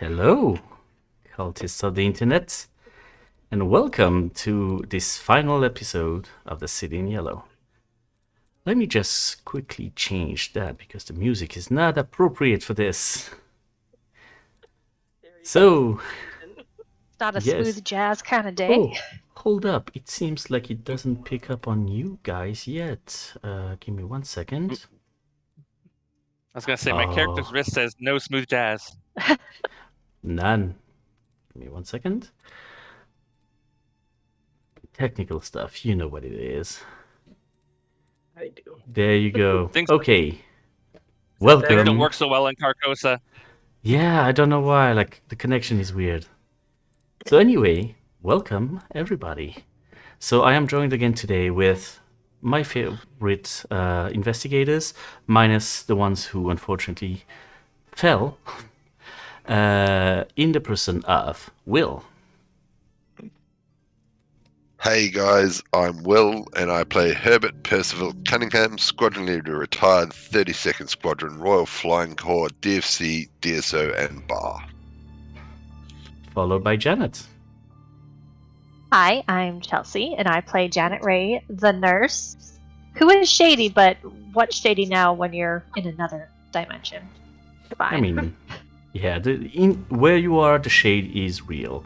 Hello, cultists of the internet, and welcome to this final episode of The City in Yellow. Let me just quickly change that because the music is not appropriate for this. So, It's not a yes. smooth jazz kind of day. Oh, hold up. It seems like it doesn't pick up on you guys yet. Give me 1 second. I was gonna say my character's wrist says no smooth jazz. None. Give me 1 second. Technical stuff, you know what it is. I do. There you go. Things- Okay. Things Welcome. don't work so well in Carcosa. Yeah, I don't know why. Like, the connection is weird. So anyway, welcome everybody. So I am joined again today with my favorite investigators, minus the ones who unfortunately fell, in the person of Will. Hey guys, I'm Will, and I play Herbert Percival Cunningham, Squadron Leader, retired 32nd Squadron, Royal Flying Corps, DFC, DSO, and BAR. Followed by Janet. Hi, I'm Chelsea, and I play Janet Ray, the nurse, who is shady, but what's shady now when you're in another dimension? Fine. I mean, yeah, where you are, the shade is real.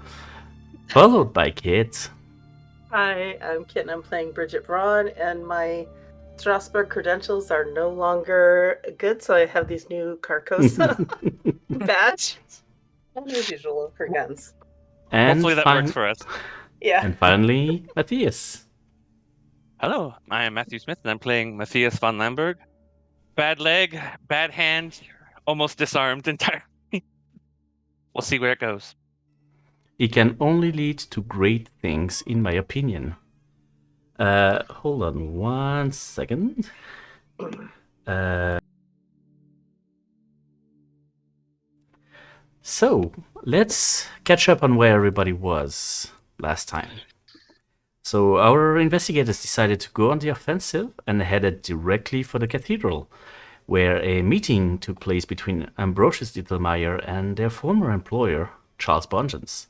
Followed by Kit. Hi, I'm Kit and I'm playing Bridget Braun, and my Strasbourg credentials are no longer good, so I have these new Carcosa badge. As usual for guns. And Hopefully that works for us. Yeah. And finally, Matthias. Hello, I am Matthew Smith, and I'm playing Matthias von Lamberg. Bad leg, bad hand, almost disarmed entirely. We'll see where it goes. It can only lead to great things, in my opinion. Hold on 1 second. So, let's catch up on where everybody was last time. So, our investigators decided to go on the offensive and headed directly for the cathedral, where a meeting took place between Ambrosius Dittelmeyer and their former employer, Charles Bongens.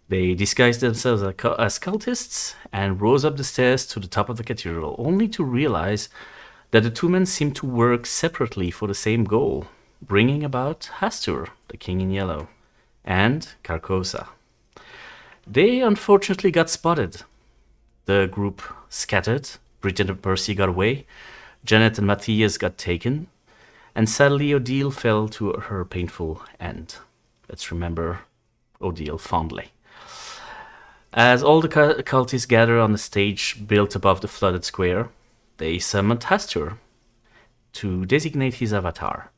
They disguised themselves as cultists and rose up the stairs to the top of the cathedral, only to realize that the two men seemed to work separately for the same goal, bringing about Hastur, the King in Yellow, and Carcosa. They unfortunately got spotted. The group scattered, Bridget and Percy got away, Janet and Matthias got taken, and sadly Odile fell to her painful end. Let's remember Odile fondly. As all the cultists gather on the stage built above the flooded square, they summoned Hastur to designate his avatar.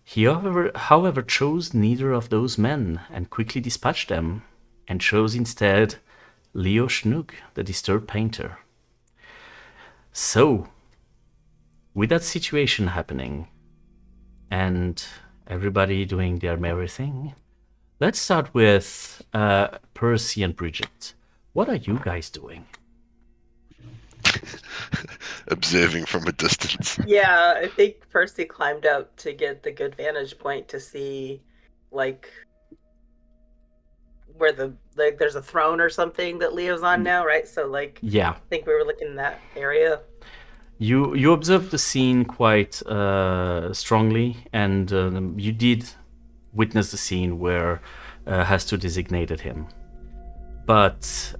He, however, chose neither of those men and quickly dispatched them, and chose instead Leo Schnook, the disturbed painter. So, with that situation happening, and everybody doing their merry thing, let's start with Percy and Bridget. What are you guys doing? Observing from a distance. Yeah, I think Percy climbed up to get the good vantage point to see, like, where there's a throne or something that Leo's on now, right? So, like, Yeah. I think we were looking in that area. You observed the scene quite strongly, and you did witness the scene where Hastur designated him. But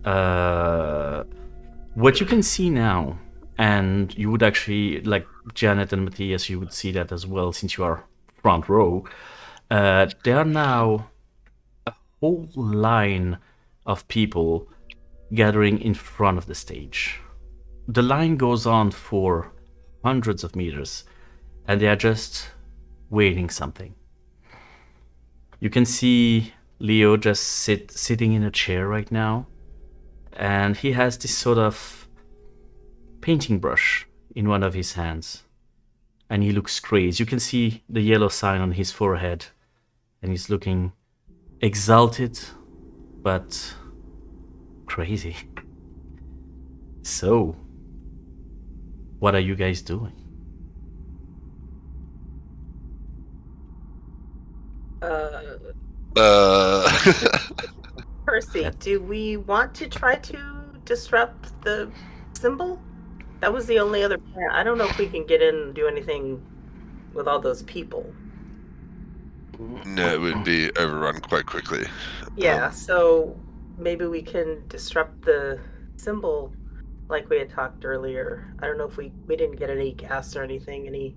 what you can see now, and you would actually, like Janet and Matthias, you would see that as well since you are front row, there are now a whole line of people gathering in front of the stage. The line goes on for hundreds of meters, and they are just waiting something. You can see Leo just sitting in a chair right now, and he has this sort of painting brush in one of his hands, and he looks crazed. You can see the yellow sign on his forehead, and he's looking exalted, but crazy. So, what are you guys doing? Percy, do we want to try to disrupt the symbol? That was the only other plan. I don't know if we can get in and do anything with all those people. No, it would be overrun quite quickly. Yeah, so maybe we can disrupt the symbol like we had talked earlier. I don't know if we didn't get any gas or anything, any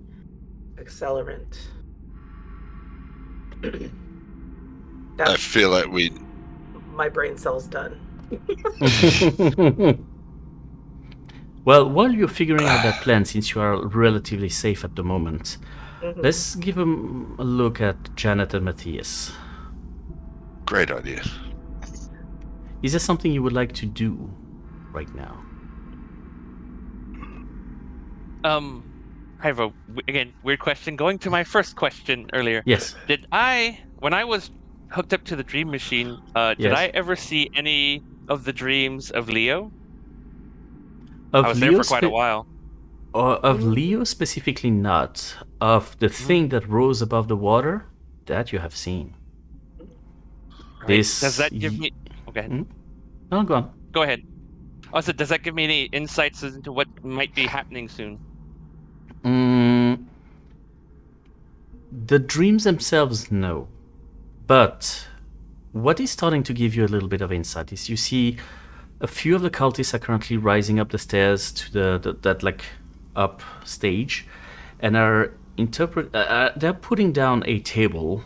accelerant. I That's feel like we. my brain cells done. Well, while you're figuring out that plan, since you are relatively safe at the moment, Mhm. let's give a look at Janet and Matthias. Great idea. Is there something you would like to do right now? I have a again weird question. Going to my first question earlier, Yes. when I was hooked up to the dream machine, did Yes. I ever see any of the dreams of Leo? Of I was Leo there for quite a while. Of Leo specifically, not. Of the thing that rose above the water, that you have seen. Right. This Does that give me? Okay, No, go on. go ahead. Also, does that give me any insights into what might be happening soon? The dreams themselves, no. But what is starting to give you a little bit of insight is you see a few of the cultists are currently rising up the stairs to that like up stage, and are they're putting down a table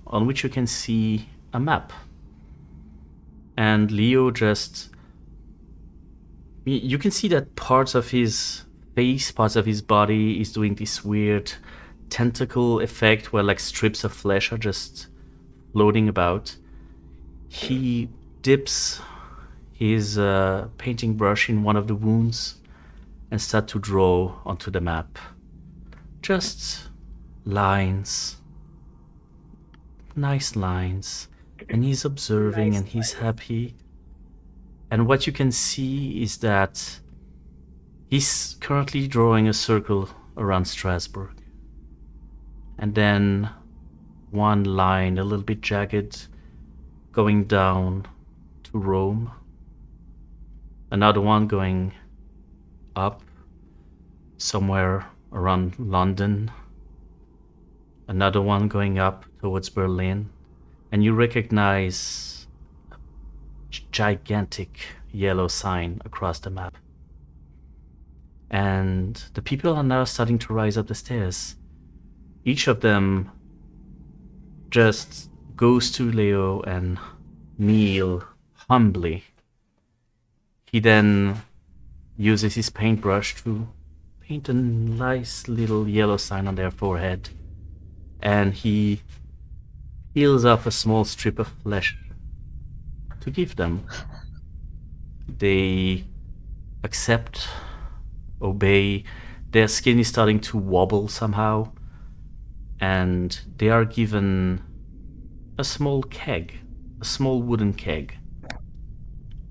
on which you can see a map. And Leo just, you can see that parts of his face, parts of his body is doing this weird tentacle effect where like strips of flesh are just floating about. He dips his painting brush in one of the wounds and start to draw onto the map. Just lines. Nice lines. And he's observing and he's happy. And what you can see is that he's currently drawing a circle around Strasbourg. And then one line, a little bit jagged, going down to Rome. Another one going up somewhere around London. Another one going up towards Berlin. And you recognize a gigantic yellow sign across the map. And the people are now starting to rise up the stairs. Each of them just goes to Leo and kneel humbly. He then uses his paintbrush to paint a nice little yellow sign on their forehead. And he peels off a small strip of flesh to give them. They accept, obey. Their skin is starting to wobble somehow. And they are given a small keg, a small wooden keg.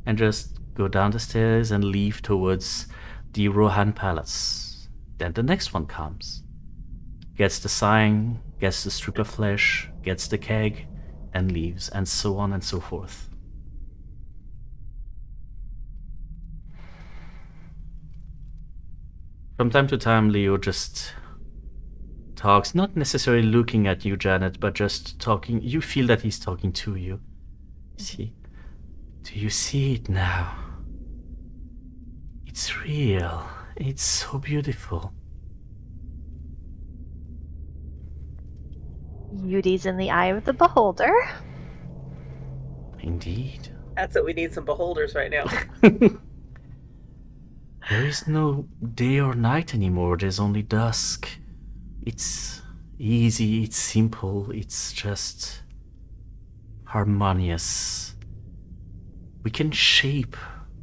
And just go down the stairs and leave towards the Rohan Palace. Then the next one comes. Gets the sign, gets the strip of flesh, gets the keg, and leaves, and so on and so forth. From time to time, Leo just talks, not necessarily looking at you, Janet, but just talking. You feel that he's talking to you. See? Do you see it now? It's real. It's so beautiful. Beauty's in the eye of the beholder. Indeed. That's what we need, some beholders right now. There is no day or night anymore. There's only dusk. It's easy, it's simple, it's just harmonious. We can shape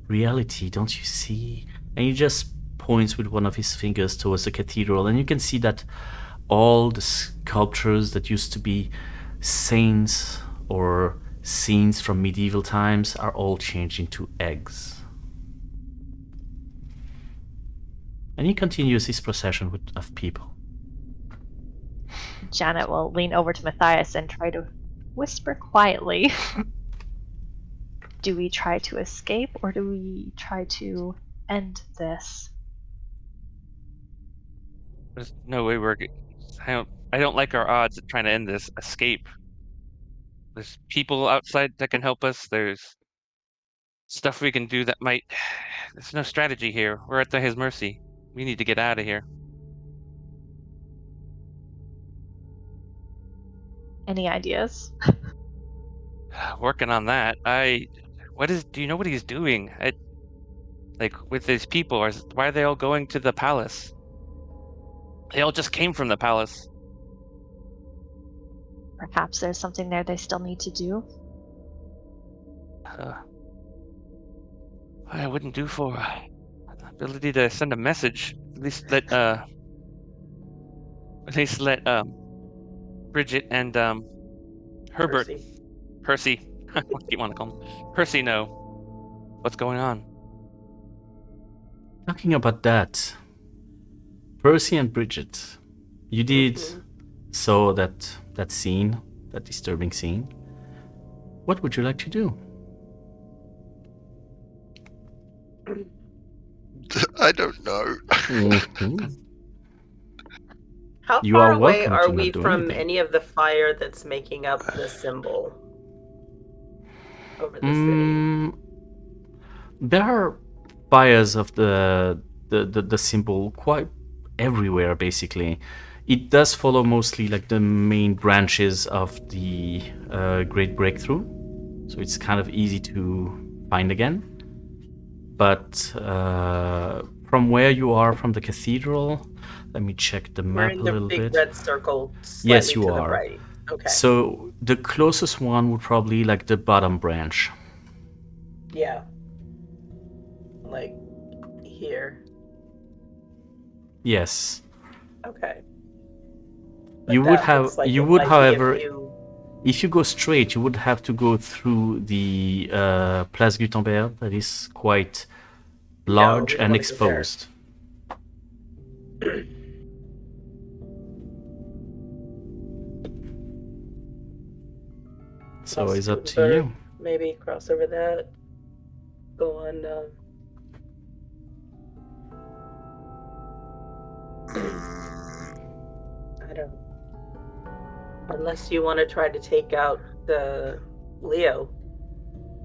reality, don't you see? And he just points with one of his fingers towards the cathedral, and you can see that all the sculptures that used to be saints or scenes from medieval times are all changed into eggs. And he continues his procession of people. Janet will lean over to Matthias and try to whisper quietly. Do we try to escape or do we try to end this? There's no way I don't like our odds at trying to end this escape. There's people outside that can help us. There's stuff we can do that might. There's no strategy here. We're at his mercy. We need to get out of here. Any ideas? Working on that. Do you know what he's doing? Like with his people, why are they all going to the palace? They all just came from the palace. Perhaps there's something there they still need to do. I wouldn't do for the ability to send a message. At least let Bridget and Herbert, Percy, what do you want to call him? Percy know what's going on. Talking about that, Percy and Bridget, you did saw that scene, that disturbing scene. What would you like to do? I don't know. How You far are away welcome are to we not do from anything. any of the fire that's making up the symbol over the city? There are fires of the symbol quite everywhere, basically. It does follow mostly like the main branches of the Great Breakthrough, so it's kind of easy to find again. But from where you are, from the cathedral, let me check the We're map in a the little big bit. red circle slightly Yes, you to are. the right. Okay. So the closest one would probably like the bottom branch. Yeah. Like here. Yes. Okay. You But would that have. looks like You it would, might be a however, few- if you go straight, you would have to go through the Place Gutenberg, that is quite large we don't and wanna go there. exposed. So Cross it's up to Gutenberg, you. Maybe cross over that. Go on. I don't. Unless you want to try to take out the Leo.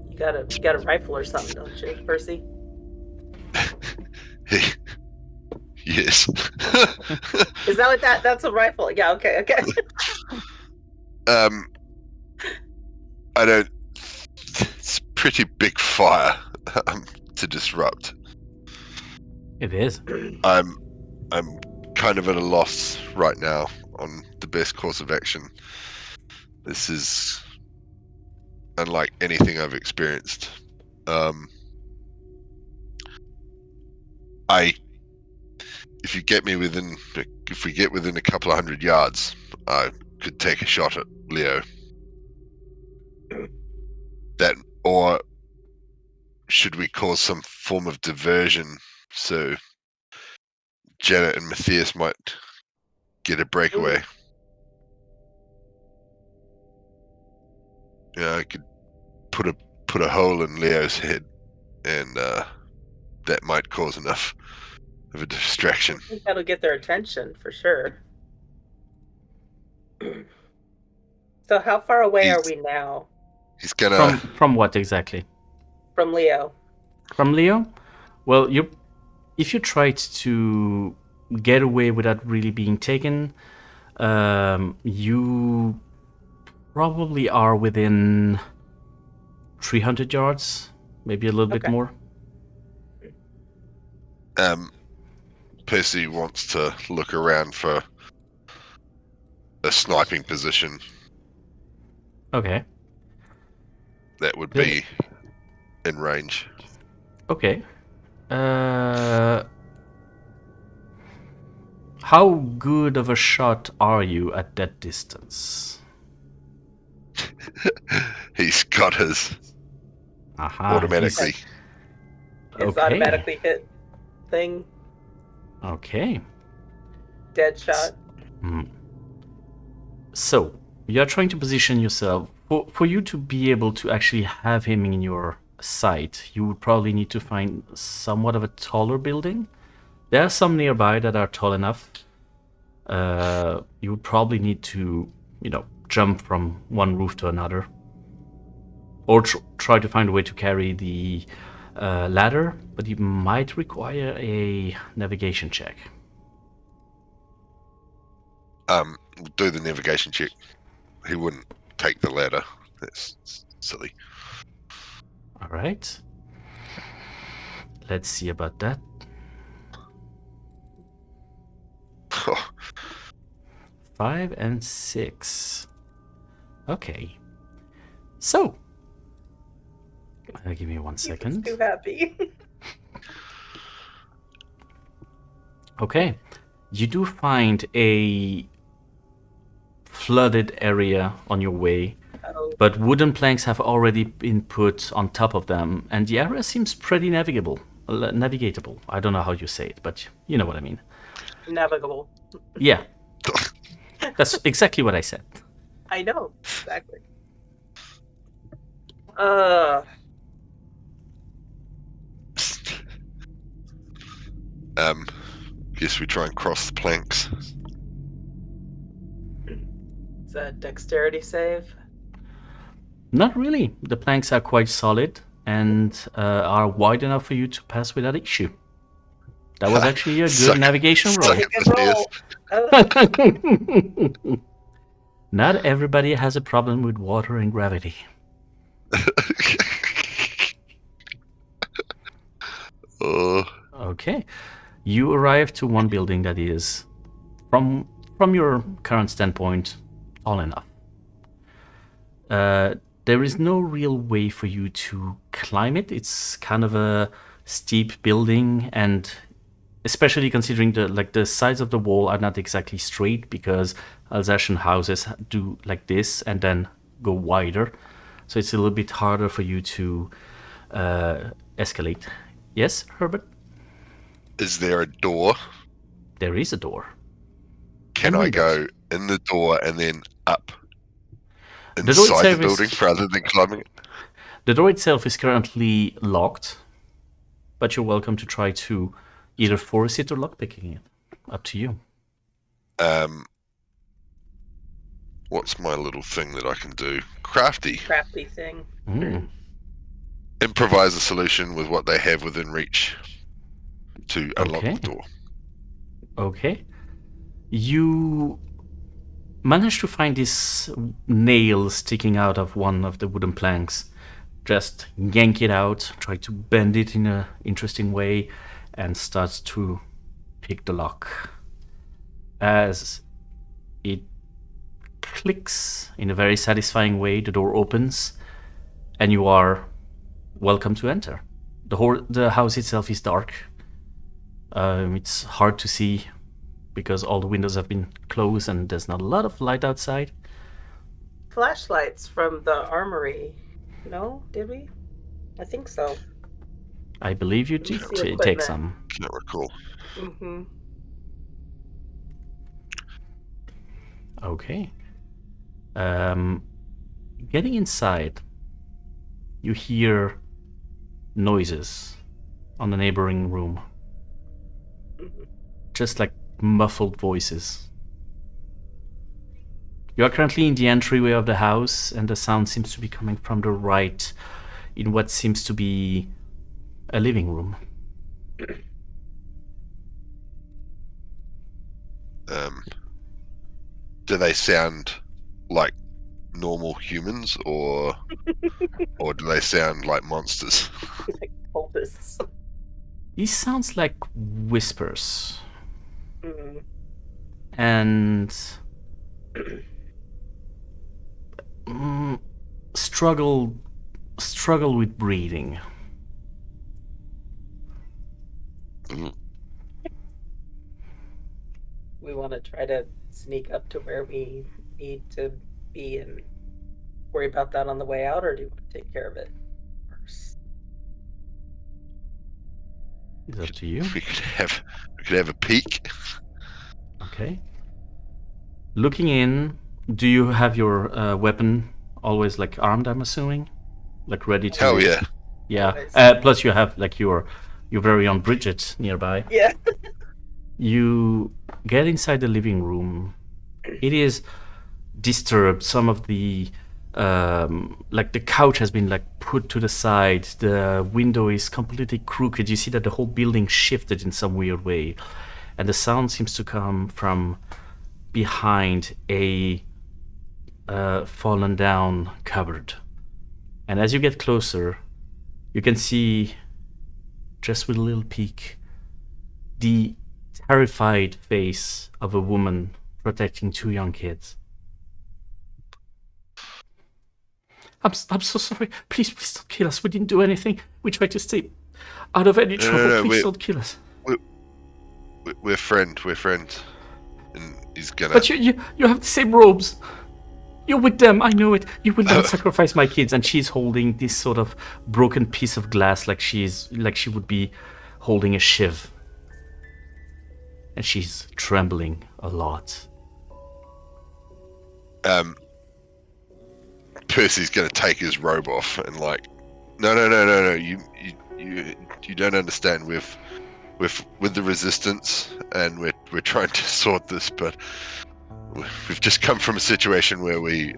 You got a rifle or something, don't you, Percy? Yes. Is that what that's a rifle? Yeah, okay. I don't. It's a pretty big fire to disrupt. It is. I'm kind of at a loss right now on the best course of action. This is unlike anything I've experienced. If we get within a couple of 100 yards, I could take a shot at Leo. That, or should we cause some form of diversion so Janet and Matthias might get a breakaway? Yeah, I could put a hole in Leo's head, and that might cause enough of a distraction. I think that'll get their attention for sure. So how far away are we now He's gonna. From what exactly? from Leo? From Leo? Well, if you tried to get away without really being taken, you probably are within 300 yards, maybe a little bit more. Percy wants to look around for a sniping position Okay. that would be in range. Okay. How good of a shot are you at that distance? He's got his Aha. automatically. His Okay. automatically hit thing, Okay. dead shot. So, you're trying to position yourself For you to be able to actually have him in your sight, you would probably need to find somewhat of a taller building. There are some nearby that are tall enough. You would probably need to, jump from one roof to another. Or try to find a way to carry the ladder, but you might require a navigation check. Do the navigation check. He wouldn't take the ladder. That's silly. All right. Let's see about that. 5 and 6. Okay. So, give me 1 second. Too happy. Okay. You do find a flooded area on your way, but wooden planks have already been put on top of them, and the area seems pretty navigatable. I don't know how you say it, but you know what I mean. Navigable. Yeah. That's exactly what I said. I know, exactly. Guess we try and cross the planks. It's a dexterity save. Not really. The planks are quite solid and are wide enough for you to pass without issue. That was actually a good navigation roll. Good roll. Not everybody has a problem with water and gravity. Okay. You arrive to one building that is, from your current standpoint, tall enough. There is no real way for you to climb it. It's kind of a steep building, and especially considering the sides of the wall are not exactly straight, because Alsatian houses do like this and then go wider. So it's a little bit harder for you to escalate. Yes, Herbert? Is there a door? There is a door. Can I go in the door and then up The door inside the itself building rather than climbing it? The door itself is currently locked, but you're welcome to try to either force it or lockpicking it. Up to you. What's my little thing that I can do? Crafty. Crafty thing. Improvise a solution with what they have within reach to unlock the door. Okay. You manage to find this nail sticking out of one of the wooden planks. Just yank it out, try to bend it in an interesting way, and start to pick the lock. As it clicks in a very satisfying way, the door opens, and you are welcome to enter. The house itself is dark. It's hard to see because all the windows have been closed and there's not a lot of light outside. Flashlights from the armory. No, did we? I think so. I believe you did take some. Can't recall. Mm-hmm. Okay. Getting inside, you hear noises on the neighboring room. Just like muffled voices. You are currently in the entryway of the house, and the sound seems to be coming from the right, in what seems to be a living room. Do they sound like normal humans, or do they sound like monsters? Like cultists. These sounds like whispers. Mm-hmm. And struggle with breathing. We want to try to sneak up to where we need to be and worry about that on the way out, or do you want to take care of it first? It's up to you. We could have a peek. Okay. Looking in, do you have your weapon always like armed, I'm assuming, like ready to. Hell yeah. Yeah. Always. Plus, you have like your very own Bridget nearby. Yeah. You get inside the living room. It is disturbed. Some of the like the couch has been like put to the side. The window is completely crooked. You see that the whole building shifted in some weird way, and the sound seems to come from behind a fallen down cupboard. And as you get closer, you can see, just with a little peek, the terrified face of a woman protecting two young kids. I'm so sorry. Please don't kill us. We didn't do anything. We tried to stay out of any trouble. no, Please don't kill us. We're friends. And he's gonna. But you have the same robes. You're with them. I know it. You will not sacrifice my kids. And she's holding this sort of broken piece of glass, like she would be holding a shiv. And she's trembling a lot. Percy's gonna take his robe off and like, no. You don't understand. With the resistance, and we're trying to sort this, but we've just come from a situation where we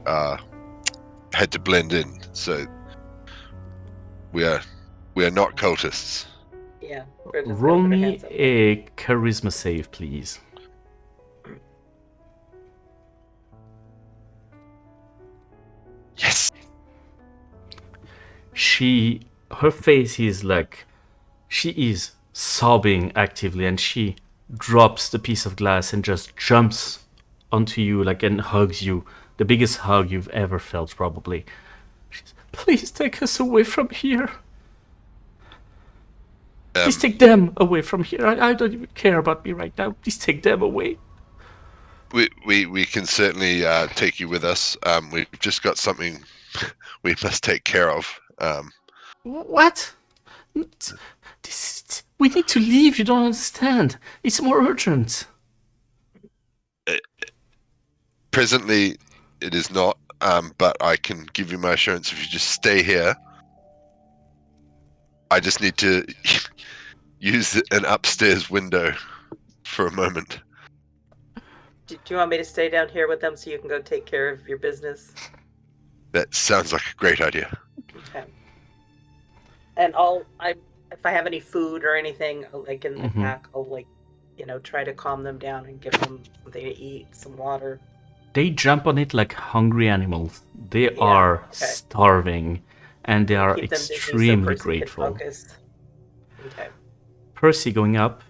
had to blend in. So we are not cultists. Yeah. We're just Roll gonna put our me hands up. a charisma save, please. Yes. Her face is like, she is sobbing actively, and she drops the piece of glass and just jumps onto you like and hugs you. The biggest hug you've ever felt, probably. She's, please take us away from here. Please take them away from here. I don't even care about me right now. Please take them away. We can certainly take you with us. We've just got something we must take care of. What? We need to leave. You don't understand. It's more urgent. Presently, it is not. But I can give you my assurance if you just stay here. I just need to use an upstairs window for a moment. Do you want me to stay down here with them so you can go take care of your business? That sounds like a great idea. Okay. And if I have any food or anything, like in the pack, I'll try to calm them down and give them something to eat, some water. They jump on it like hungry animals. They are starving, and they are Keep them busy so extremely Percy can grateful. focus. Okay. Percy going up,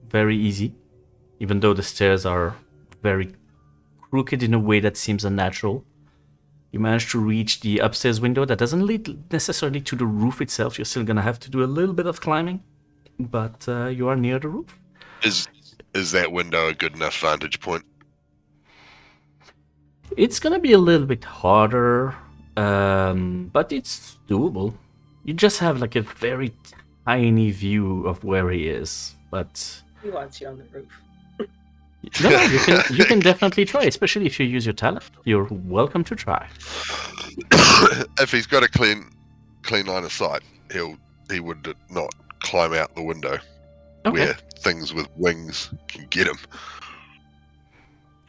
very easy, even though the stairs are very crooked in a way that seems unnatural. You manage to reach the upstairs window that doesn't lead necessarily to the roof itself. You're still gonna have to do a little bit of climbing, but you are near the roof. Is that window a good enough vantage point? It's gonna be a little bit harder, but it's doable. You just have like a very tiny view of where he is, but He wants you on the roof. no, you can definitely try, especially if you use your talent. You're welcome to try. If he's got a clean line of sight, he would not climb out the window Okay. where things with wings can get him.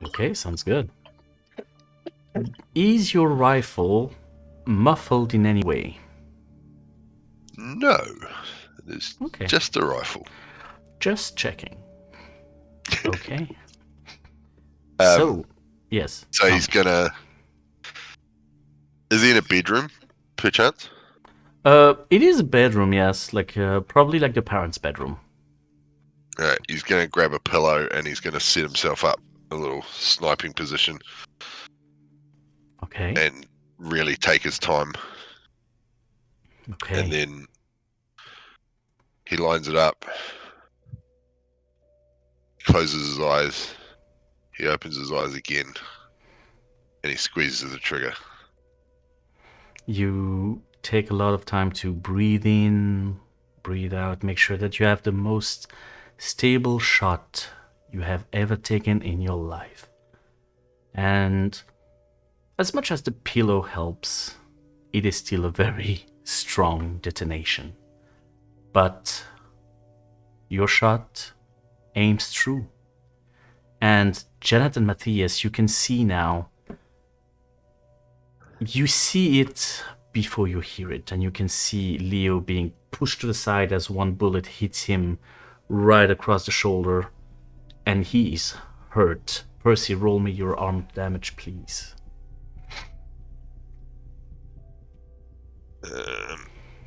Okay, sounds good. Is your rifle muffled in any way? No, it is Okay. just a rifle. Just checking. Okay. Um, yes. So he's gonna. Is he in a bedroom, perchance? It is a bedroom, yes. Like probably like the parents' bedroom. Alright, he's gonna grab a pillow and he's gonna set himself up a little sniping position Okay. and really take his time. Okay. And then he lines it up, closes his eyes, he opens his eyes again, and he squeezes the trigger. You take a lot of time to breathe in, breathe out, make sure that you have the most stable shot you have ever taken in your life. And as much as the pillow helps, it is still a very strong detonation. But your shot aims true. And Janet and Matthias, you can see now, you see it before you hear it, and you can see Leo being pushed to the side as one bullet hits him right across the shoulder, and he is hurt. Percy, roll me your arm damage, please.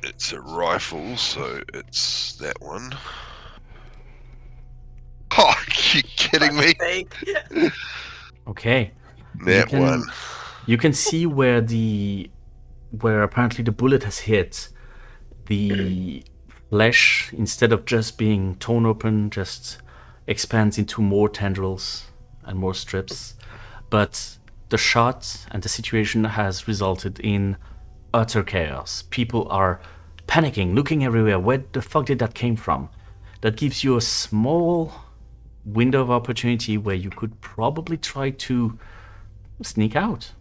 It's a rifle, so it's that one. Oh, are you kidding me? Okay. That one. You can see where apparently the bullet has hit. The flesh, instead of just being torn open, just expands into more tendrils and more strips. But the shot and the situation has resulted in utter chaos. People are panicking, looking everywhere. Where the fuck did that came from? That gives you a small window of opportunity where you could probably try to sneak out.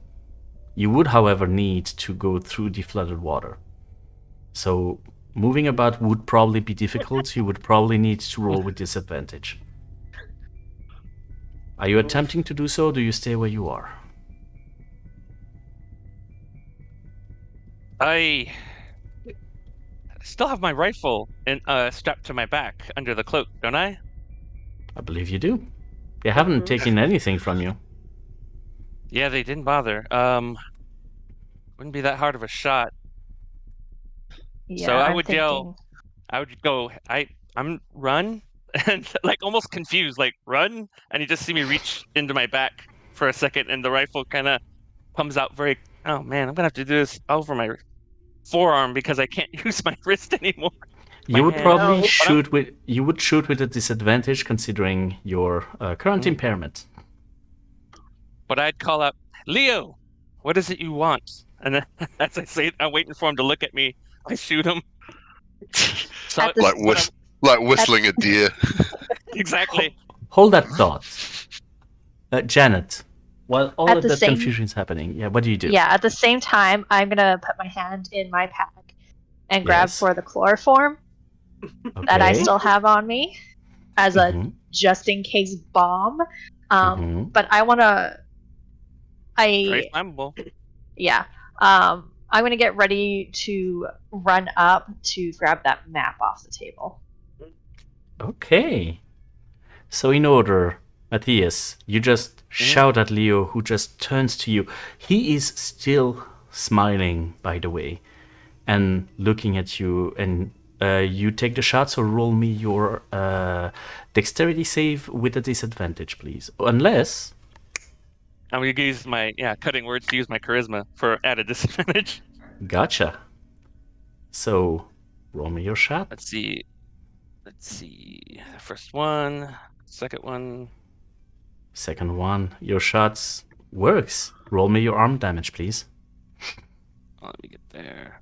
You would, however, need to go through the flooded water. So moving about would probably be difficult. You would probably need to roll with disadvantage. Are you attempting to do so, or do you stay where you are? I still have my rifle strapped to my back under the cloak, don't I? I believe you do. They haven't taken anything from you. Yeah, they didn't bother. Wouldn't be that hard of a shot. Yeah, So I I'm would yell. I would go. I'm run, and like almost confused, like run, and you just see me reach into my back for a second, and the rifle kind of comes out very. Oh man, I'm gonna have to do this over my forearm because I can't use my wrist anymore. You would hand. probably No. shoot with a disadvantage considering your current impairment. But I'd call out, Leo, what is it you want? And then as I say it, I'm waiting for him to look at me. I shoot him. So, At the- like whistling a deer. exactly. Hold that thought. Janet, while all At of the that same- confusion is happening, what do you do? Yeah, at the same time, I'm gonna put my hand in my pack and grab Yes. for the chloroform that I Okay. still have on me as a Mhm, just in case bomb. mhm. But I wanna. Very flammable. Yeah. I'm gonna get ready to run up to grab that map off the table. Okay. So in order, Matthias, you just shout at Leo, who just turns to you. He is still smiling, by the way, and looking at you. And you take the shot, so roll me your dexterity save with a disadvantage, please. Unless... I'm going to use my, cutting words to use my charisma for added disadvantage. Gotcha. So, roll me your shot. Let's see. First one, second one. Second one, your shots works. Roll me your arm damage, please. Oh, let me get there.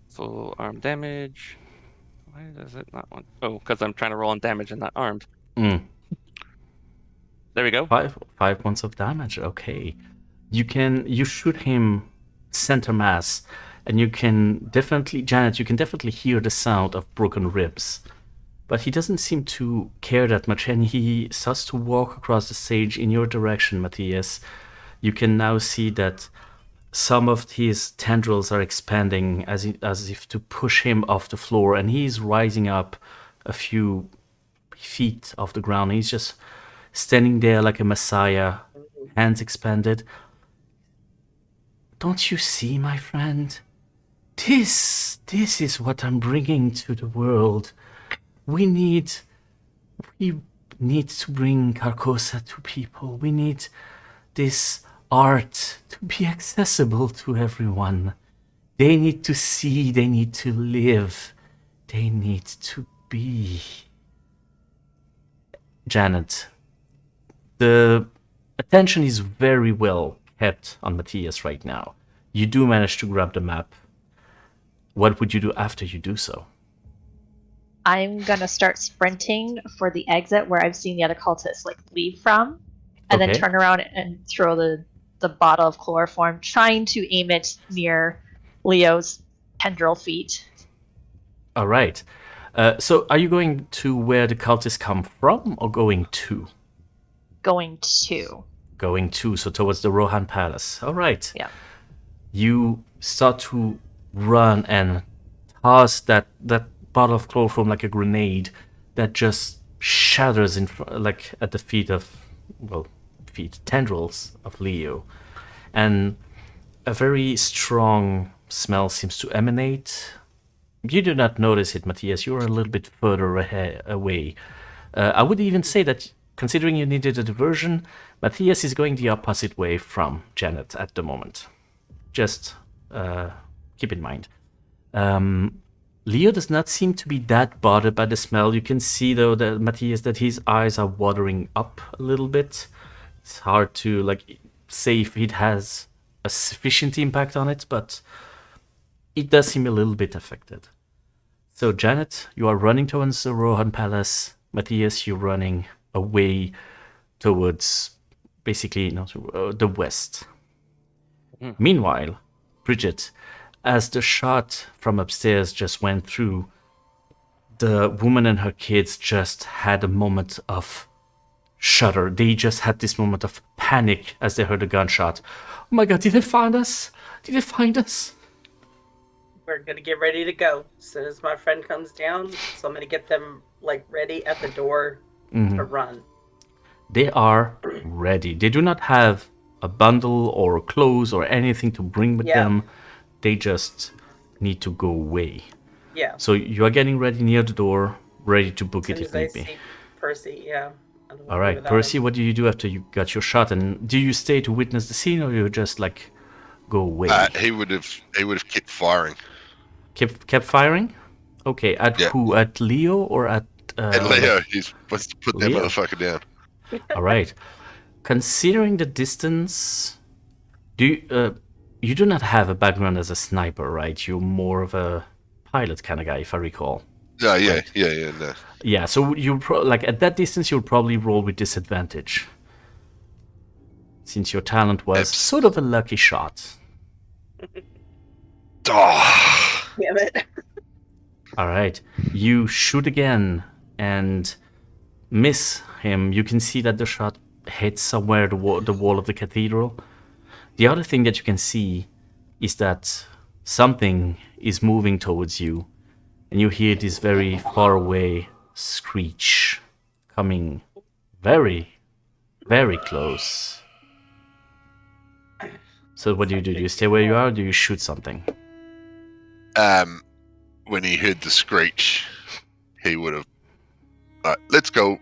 Full arm damage. Why does it not want? Oh, because I'm trying to roll on damage and not armed. There we go. 5 points of damage. Okay, you shoot him center mass, and you can definitely, Janet, you can definitely hear the sound of broken ribs. But he doesn't seem to care that much, and he starts to walk across the stage in your direction, Matthias. You can now see that some of his tendrils are expanding as if to push him off the floor, and he's rising up a few feet off the ground. He's just standing there like a messiah, hands expanded. Don't you see, my friend? This is what I'm bringing to the world. We need to bring Carcosa to people. We need this art to be accessible to everyone. They need to see, they need to live, they need to be. Janet, the attention is very well kept on Matthias right now. You do manage to grab the map. What would you do after you do so? I'm gonna start sprinting for the exit where I've seen the other cultists leave from, and then Okay. turn around and throw the bottle of chloroform, trying to aim it near Leo's tendril feet. All right. So are you going to where the cultists come from or going to? Going to. Going to, so towards the Rohan Palace. All right. Yeah. You start to run and toss that bottle of chloroform like a grenade that just shatters like at the feet of, tendrils of Leo. And a very strong smell seems to emanate. You do not notice it, Matthias. You are a little bit further away. I would even say that, considering you needed a diversion, Matthias is going the opposite way from Janet at the moment. Just keep in mind. Leo does not seem to be that bothered by the smell. You can see, though, that Matthias, that his eyes are watering up a little bit. It's hard to say if it has a sufficient impact on it, but it does seem a little bit affected. So, Janet, you are running towards the Rohan Palace. Matthias, you're running away towards, basically, the west. Meanwhile, Bridget, as the shot from upstairs just went through, the woman and her kids just had a moment of shudder. They just had this moment of panic as they heard a gunshot. Oh my god, did they find us? Did they find us? We're gonna get ready to go as soon as my friend comes down. So I'm gonna get them ready at the door to run. They are ready. They do not have a bundle or clothes or anything to bring with them. They just need to go away. Yeah. So you are getting ready near the door, ready to book it if need be. See Percy, yeah. All right, Percy, what do you do after you got your shot? And do you stay to witness the scene, or you just go away? He would have kept firing. Kept firing? Okay, at who? At Leo or at? And Leo, he's supposed to put that motherfucker down. All right. Considering the distance, you do not have a background as a sniper, right? You're more of a pilot kind of guy, if I recall. No, yeah, right? no. Yeah, so you at that distance, you'll probably roll with disadvantage, since your talent was sort of a lucky shot. Oh. Damn it. All right, you shoot again and miss him. You can see that the shot hits somewhere the wall of the cathedral. The other thing that you can see is that something is moving towards you, and you hear this very far away screech coming very, very close. So what do? Do you stay where you are, or do you shoot something? When he heard the screech, he would have. Let's go.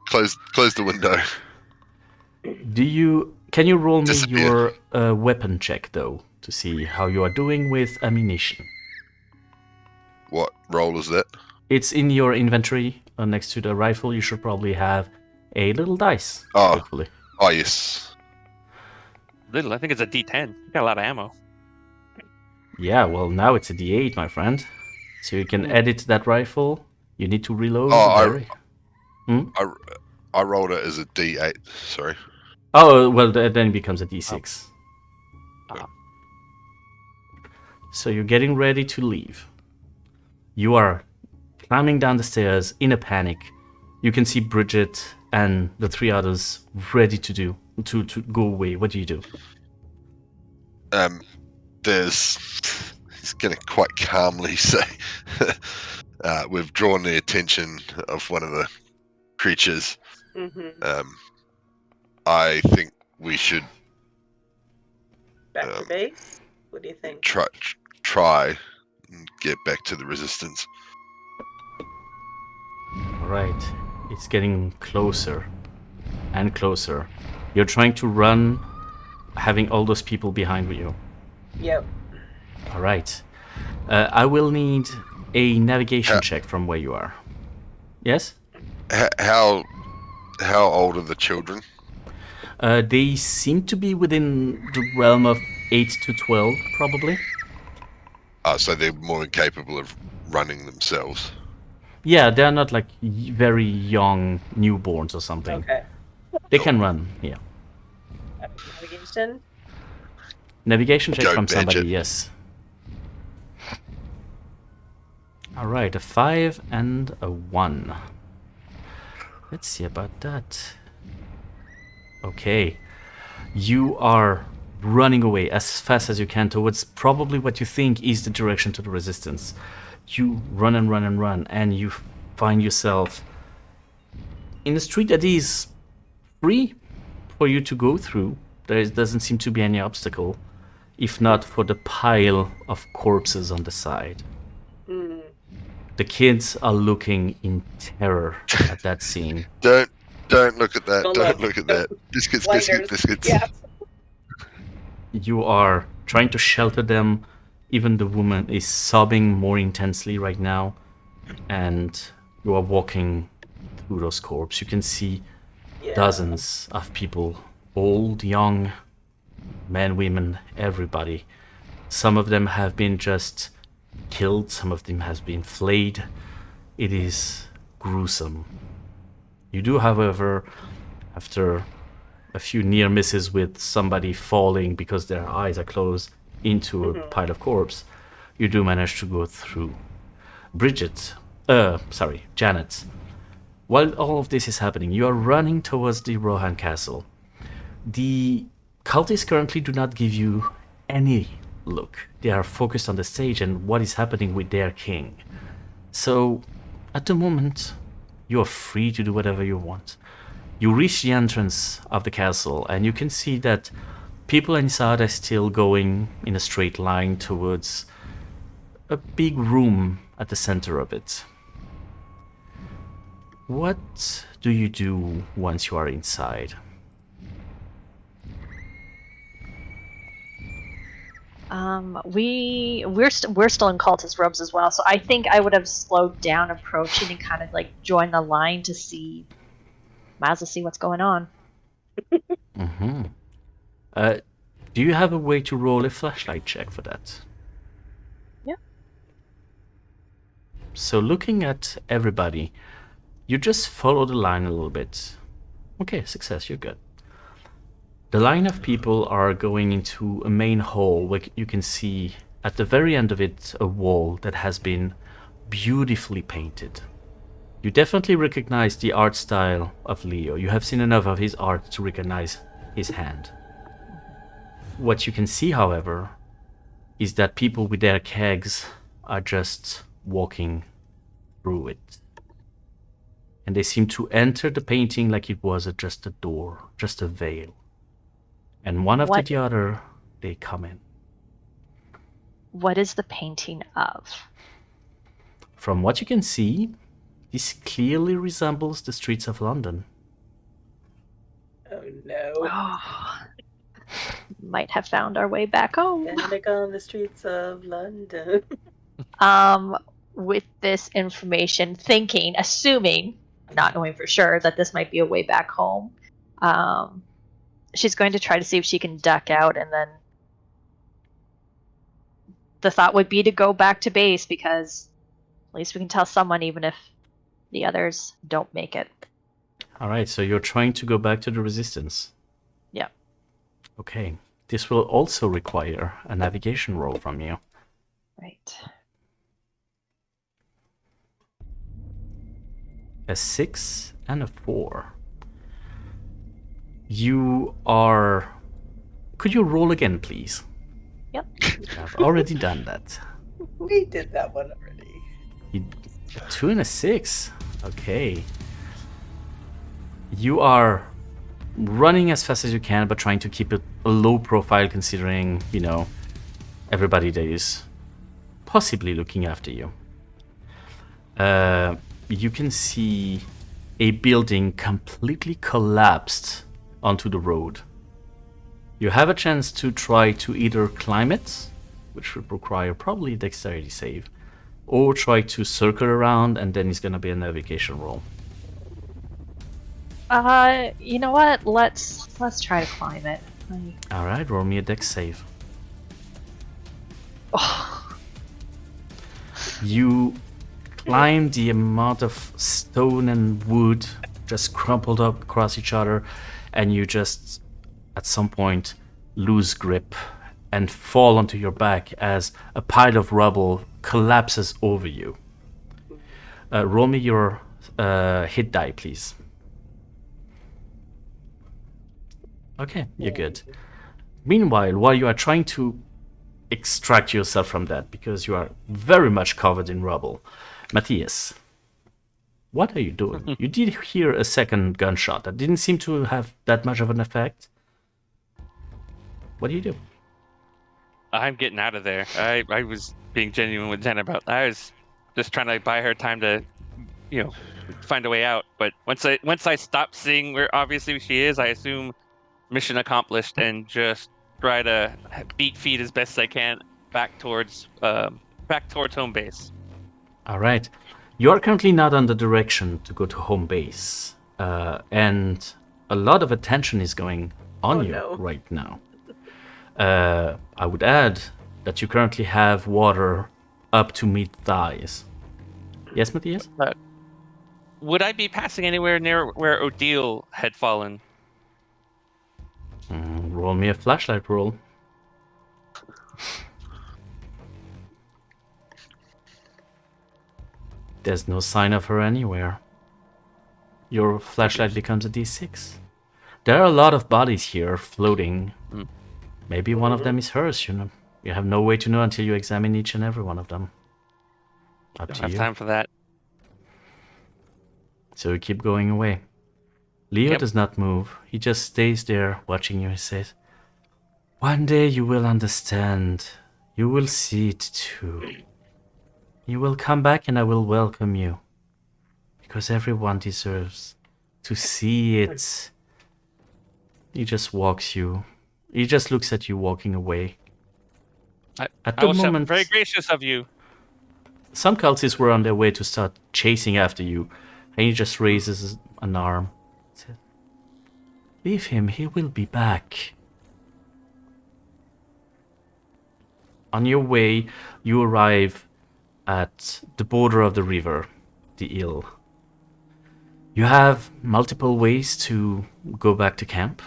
Close the window. Can you roll me Disappear. your weapon check, though, to see how you are doing with ammunition? What roll is that? It's in your inventory next to the rifle. You should probably have a little dice. Oh. Hopefully. Oh, yes. Little, I think it's a D10. You got a lot of ammo. Yeah, well, now it's a D8, my friend. So you can edit that rifle. You need to reload. I rolled it as a D8. Sorry. Oh, well, then it becomes a D6. So you're getting ready to leave. You are climbing down the stairs in a panic. You can see Bridget and the three others ready to go away. What do you do? He's going to quite calmly say, we've drawn the attention of one of the creatures. Mm-hmm. I think we should Back to base? What do you think? try and get back to the resistance. All right. It's getting closer and closer. You're trying to run, having all those people behind you. Yep. All right. I will need a navigation check from where you are. Yes? How old are the children? They seem to be within the realm of 8 to 12, probably. So they're more incapable of running themselves. Yeah, they're not very young newborns or something. Okay. They can run, yeah. Navigation. Navigation check Don't from somebody, mention. yes. Alright, a 5 and a 1. Let's see about that. Okay. You are running away as fast as you can towards probably what you think is the direction to the resistance. You run and run and run, and you find yourself in a street that is free for you to go through. There doesn't seem to be any obstacle, if not for the pile of corpses on the side. The kids are looking in terror at that scene. Don't look at that. Don't Don't look. look at that. Biscuits, Blinders. biscuits. Yeah. You are trying to shelter them. Even the woman is sobbing more intensely right now. And you are walking through those corpses. You can see Yeah. dozens of people, old, young, men, women, everybody. Some of them have been just killed, some of them has been flayed. It is gruesome. You do, however, after a few near misses with somebody falling because their eyes are closed into a pile of corpse, you do manage to go through. Janet, while all of this is happening, you are running towards the Rohan castle. The cultists currently do not give you any look. They are focused on the stage and what is happening with their king. So, at the moment, you are free to do whatever you want. You reach the entrance of the castle and you can see that people inside are still going in a straight line towards a big room at the center of it. What do you do once you are inside? We're still in cultist robes as well, so I think I would have slowed down approaching and kind of like joined the line to see, might as well see what's going on. Mm-hmm. Do you have a way to roll a flashlight check for that? Yeah. So looking at everybody, you just follow the line a little bit. Okay, success, you're good. The line of people are going into a main hall where you can see at the very end of it a wall that has been beautifully painted. You definitely recognize the art style of Leo. You have seen enough of his art to recognize his hand. What you can see, however, is that people with their kegs are just walking through it. And they seem to enter the painting like it was just a door, just a veil. And one after the other, they come in. What is the painting of? From what you can see, this clearly resembles the streets of London. Oh no. Oh, might have found our way back home. Panic on the streets of London. With this information, assuming, not knowing for sure, that this might be a way back home, she's going to try to see if she can duck out, and then the thought would be to go back to base, because at least we can tell someone, even if the others don't make it. Alright, so you're trying to go back to the Resistance. Yeah. Okay. This will also require a navigation roll from you. Right. A 6 and a 4. You are... Could you roll again, please? Yep. I've already done that. We did that one already. A 2 and a 6. Okay. You are running as fast as you can, but trying to keep it a low profile considering, everybody that is possibly looking after you. You can see a building completely collapsed onto the road. You have a chance to try to either climb it, which would require probably a dexterity save, or try to circle around, and then it's gonna be a navigation roll. You know what? Let's try to climb it. All right, roll me a dex save. Oh. You climb the amount of stone and wood just crumpled up across each other, and you just, at some point, lose grip and fall onto your back as a pile of rubble collapses over you. Roll me your hit die, please. Okay, you're good. Meanwhile, while you are trying to extract yourself from that, because you are very much covered in rubble, Matthias, what are you doing? You did hear a second gunshot. That didn't seem to have that much of an effect. What do you do? I'm getting out of there. I was being genuine with Jen about. I was just trying to buy her time to, find a way out. But once I stop seeing where obviously she is, I assume mission accomplished, and just try to beat feet as best I can back towards home base. All right. You are currently not on the direction to go to home base, and a lot of attention is going on right now. I would add that you currently have water up to mid-thighs. Yes, Matthias? Would I be passing anywhere near where Odile had fallen? Roll me a flashlight roll. There's no sign of her anywhere. Your flashlight becomes a D6. There are a lot of bodies here floating. Maybe one of them is hers, You have no way to know until you examine each and every one of them. Up to you. Don't have time for that. So you keep going away. Leo does not move. He just stays there watching you. He says, "One day you will understand. You will see it too. You will come back and I will welcome you. Because everyone deserves to see it." He just He just looks at you walking away. At the moment, very gracious of you. Some cultists were on their way to start chasing after you, and he just raises an arm. Says, "Leave him, he will be back." On your way, you arrive at the border of the river, the Ill. You have multiple ways to go back to camp.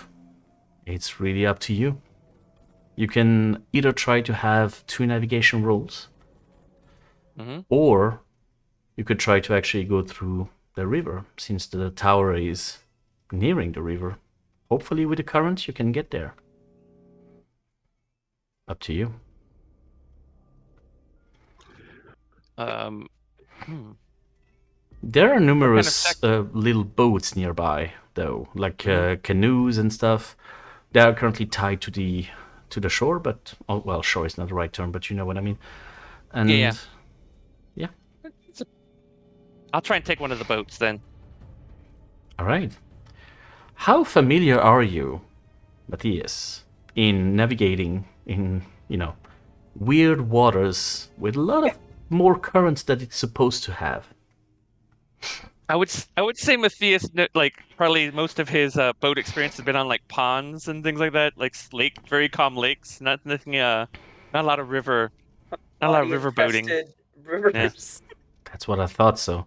It's really up to you. You can either try to have 2 navigation rolls, or you could try to actually go through the river, since the tower is nearing the river. Hopefully with the current you can get there. Up to you. There are numerous little boats nearby, though, like canoes and stuff. They are currently tied to the shore, but shore is not the right term, but you know what I mean. And yeah. I'll try and take one of the boats then. All right. How familiar are you, Matthias, in navigating in weird waters with a lot of more currents that it's supposed to have? I would say Matthias, probably most of his boat experience has been on ponds and things like that, very calm lakes. Not a lot of river, boating. Rivers. Yeah. That's what I thought. So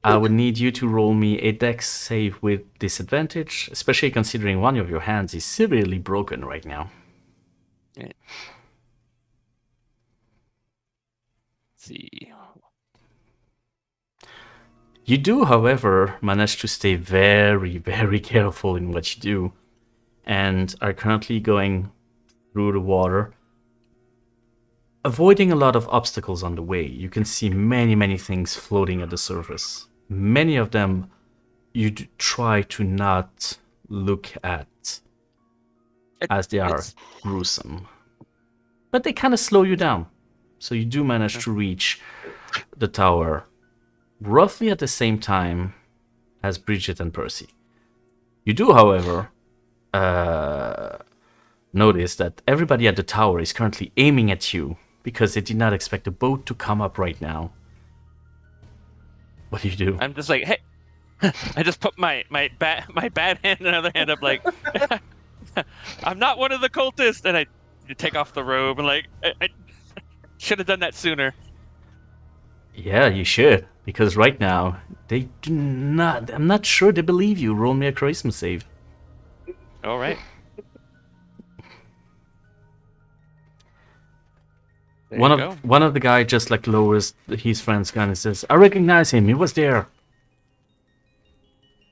I would need you to roll me a dex save with disadvantage, especially considering one of your hands is severely broken right now. Yeah. Let's see. You do, however, manage to stay very, very careful in what you do, and are currently going through the water, avoiding a lot of obstacles on the way. You can see many, many things floating at the surface. Many of them you try to not look at, as they are gruesome. But they kind of slow you down. So you do manage to reach the tower roughly at the same time as Bridget and Percy. You do, however, notice that everybody at the tower is currently aiming at you because they did not expect the boat to come up right now. What do you do? I'm just like, hey, I just put my bad hand and another hand up, like, I'm not one of the cultists, and I take off the robe and I should have done that sooner. Yeah, you should, because right now they do not. I'm not sure they believe you. Roll me a charisma save. All right. There you go. One of the guy just like lowers his friend's gun and says, "I recognize him. He was there."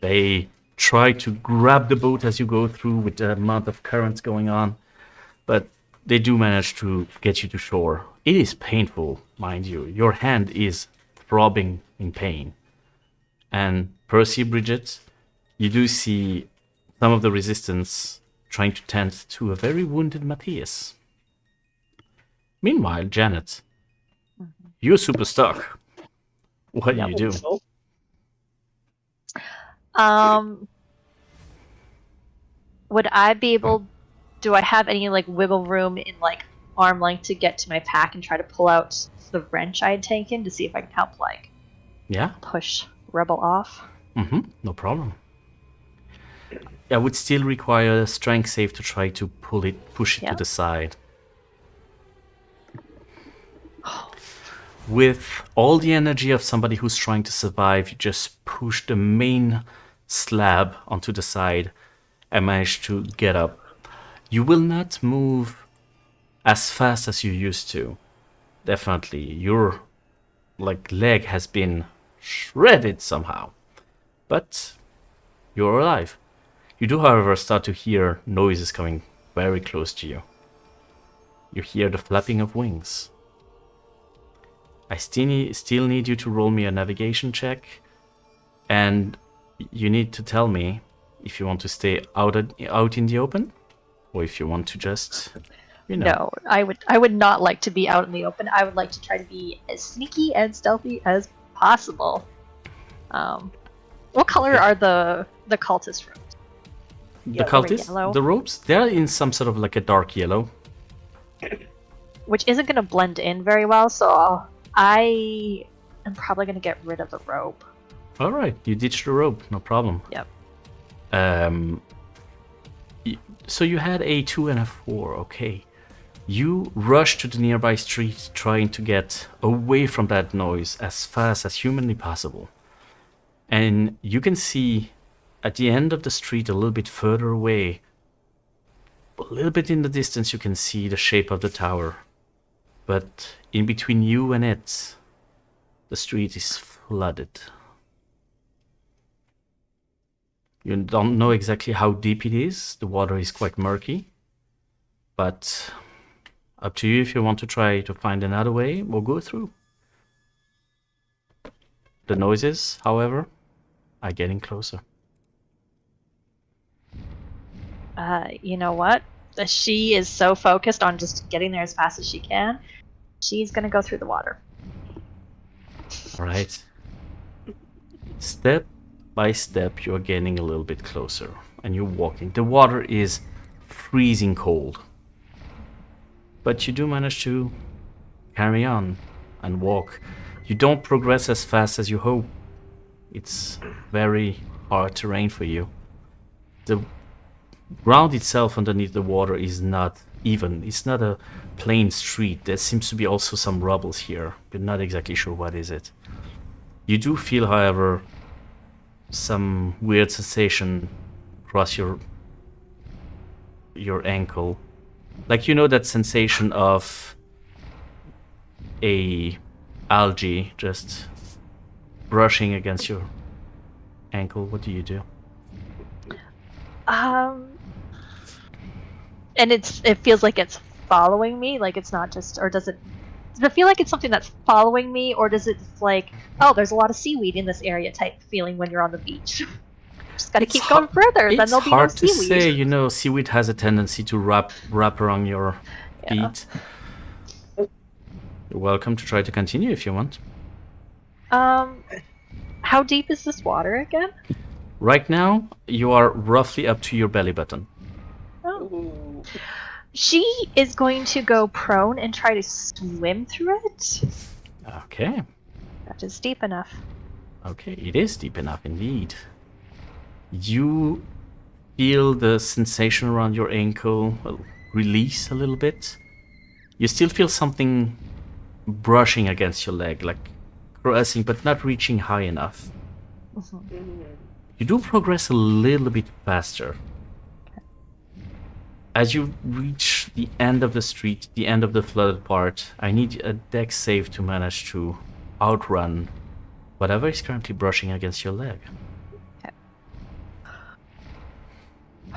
They try to grab the boat as you go through with the amount of currents going on, but they do manage to get you to shore. It is painful, mind you. Your hand is throbbing in pain. And Percy, Bridget, you do see some of the resistance trying to tend to a very wounded Matthias. Meanwhile, Janet, you're super stuck. What do you do? Would I be able? Do I have any like wiggle room in like arm length to get to my pack and try to pull out the wrench I had taken to see if I can help like Yeah? push Rebel off? No problem. I would still require a strength save to try to push it to the side. With all the energy of somebody who's trying to survive, you just push the main slab onto the side and manage to get up. You will not move as fast as you used to. Definitely. Your leg has been shredded somehow. But you're alive. You do, however, start to hear noises coming very close to you. You hear the flapping of wings. I still need you to roll me a navigation check, and you need to tell me if you want to stay out in the open, or if you want to just, No, I would not like to be out in the open. I would like to try to be as sneaky and stealthy as possible. What color are the cultist robes? The cultists, yellow. the robes, they're in some sort of like a dark yellow. Which isn't going to blend in very well, so I am probably going to get rid of the robe. All right, you ditched the robe, no problem. Yep. So you had a 2 and a 4, okay. You rush to the nearby street trying to get away from that noise as fast as humanly possible. And you can see at the end of the street a little bit further away, a little bit in the distance you can see the shape of the tower. But in between you and it, the street is flooded. You don't know exactly how deep it is. The water is quite murky. But up to you if you want to try to find another way or go through. The noises, however, are getting closer. You know what? She is so focused on just getting there as fast as she can. She's going to go through the water. All right. Step by step, you're getting a little bit closer, and you're walking. The water is freezing cold, but you do manage to carry on and walk. You don't progress as fast as you hope. It's very hard terrain for you. The ground itself underneath the water is not even. It's not a plain street. There seems to be also some rubbles here. You're not exactly sure what is it. You do feel, however, some weird sensation across your ankle. Like, you know that sensation of a algae just brushing against your ankle. What do you do? And it feels like it's following me, like it's not just, or does it feel like it's something that's following me, or does it like, oh, there's a lot of seaweed in this area type feeling when you're on the beach? Just gotta keep going further, then there'll be no seaweed. It's hard to say, you know, seaweed has a tendency to wrap around your feet. You're welcome to try to continue if you want. How deep is this water again? Right now, you are roughly up to your belly button. Oh. She is going to go prone and try to swim through it. Okay. That is deep enough. Okay, it is deep enough indeed. You feel the sensation around your ankle release a little bit. You still feel something brushing against your leg, like caressing, but not reaching high enough. Mm-hmm. You do progress a little bit faster. As you reach the end of the street, the end of the flooded part, I need a dex save to manage to outrun whatever is currently brushing against your leg.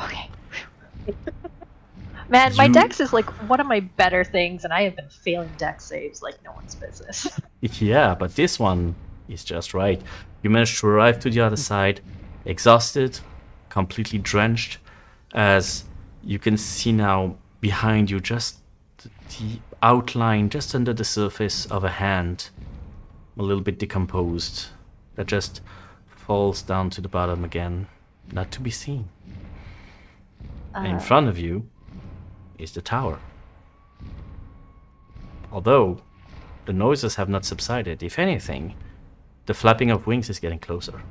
Okay. Man, my You- dex is like one of my better things, and I have been failing dex saves like no one's business. Yeah, but this one is just right. You managed to arrive to the other side, exhausted, completely drenched, as you can see now behind you just the outline just under the surface of a hand, a little bit decomposed, that just falls down to the bottom again, not to be seen. And in front of you is the tower. Although the noises have not subsided, if anything, the flapping of wings is getting closer.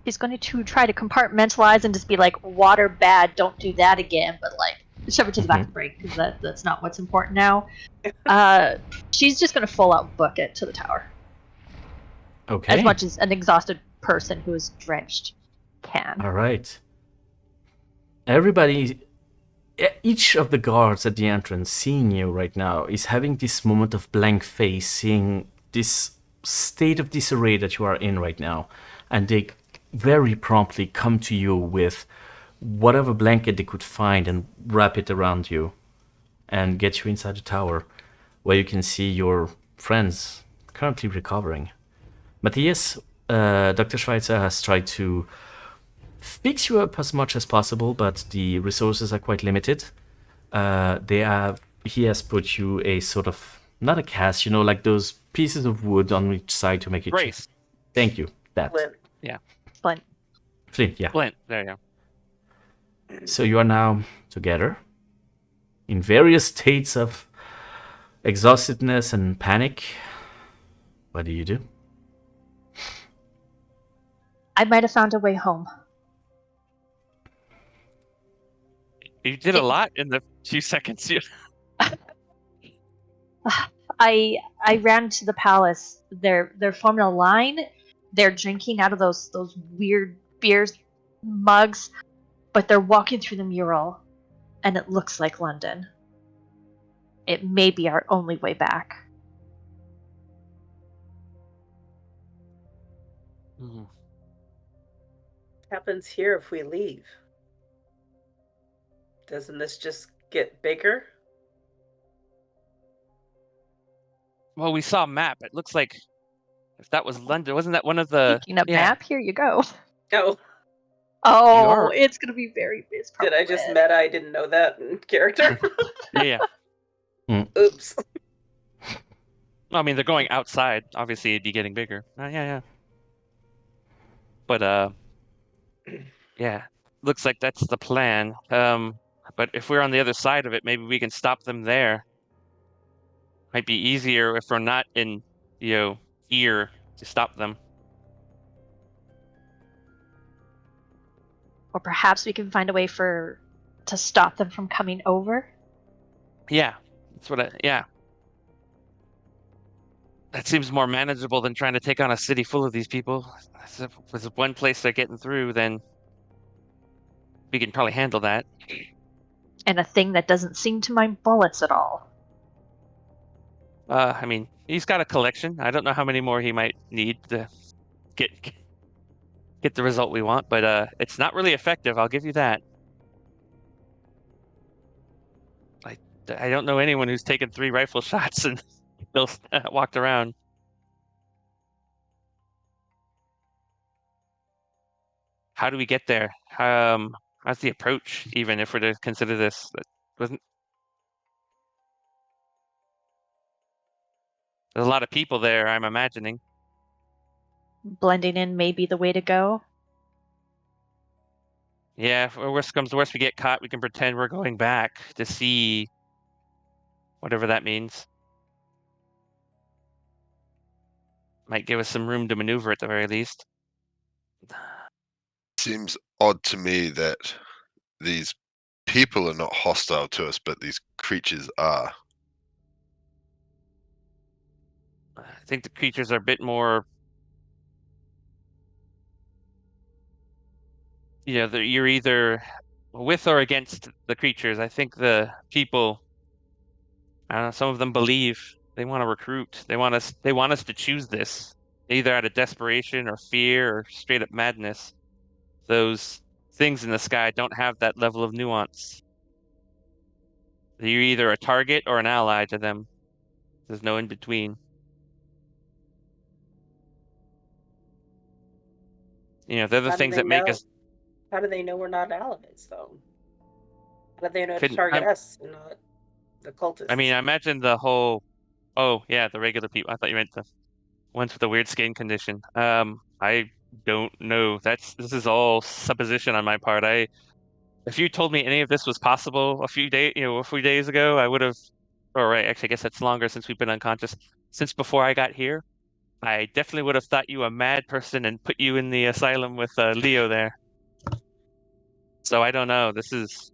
He's going to try to compartmentalize and just be like, water bad, don't do that again, but like shove it to the back of the brain because that's not what's important now. She's just going to full out book it to the tower. Okay. As much as an exhausted person who is drenched can. All right. Everybody, each of the guards at the entrance seeing you right now is having this moment of blank face, seeing this state of disarray that you are in right now. And they very promptly come to you with whatever blanket they could find and wrap it around you and get you inside the tower, where you can see your friends currently recovering. Matthias, Dr. Schweitzer has tried to fix you up as much as possible, but the resources are quite limited. He has put you a sort of, not a cast, like those pieces of wood on each side to make it... Brace. Thank you. That. Flint. Yeah. Flint. Flint, yeah. Flint. There you go. So you are now together in various states of exhaustedness and panic. What do you do? I might have found a way home. You did a lot in the few seconds. I ran to the palace. They're forming a line. They're drinking out of those weird beers mugs, but they're walking through the mural, and it looks like London. It may be our only way back. Happens here if we leave? Doesn't this just get bigger? Well, we saw a map. It looks like if that was London, wasn't that one of the... Speaking of map, here you go. Oh, Oh, it's gonna be very... did I just meta? I didn't know that in character. Yeah. Oops. I mean, they're going outside. Obviously, it'd be getting bigger. Yeah. But, yeah. Looks like that's the plan. But if we're on the other side of it, maybe we can stop them there. Might be easier if we're not in, here to stop them. Or perhaps we can find a way to stop them from coming over. Yeah. Yeah. That seems more manageable than trying to take on a city full of these people. If there's one place they're getting through, then we can probably handle that. And a thing that doesn't seem to mind bullets at all. I mean, he's got a collection. I don't know how many more he might need to get the result we want, but it's not really effective. I'll give you that. I don't know anyone who's taken 3 rifle shots and still walked around. How do we get there? How's the approach, even if we're to consider this? There's a lot of people there, I'm imagining. Blending in may be the way to go. Yeah, if worst comes to worst, we get caught, we can pretend we're going back to see whatever that means. Might give us some room to maneuver at the very least. Seems odd to me that these people are not hostile to us, but these creatures are. I think the creatures are a bit more... you're either with or against the creatures. I think the people, I don't know, some of them believe they want to recruit. They want us to choose this, either out of desperation or fear or straight up madness. Those things in the sky don't have that level of nuance. You're either a target or an ally to them. There's no in between. They're the How do things they that make know? us. How do they know we're not allies, though? How do they know to Couldn't. target us and not the cultists? I mean, I imagine the whole. Oh yeah, the regular people. I thought you meant the ones with the weird skin condition. I don't know. This is all supposition on my part. If you told me any of this was possible a few days ago, I would have. Or right, actually, I guess that's longer since we've been unconscious. Since before I got here, I definitely would have thought you a mad person and put you in the asylum with Leo there. So I don't know. This is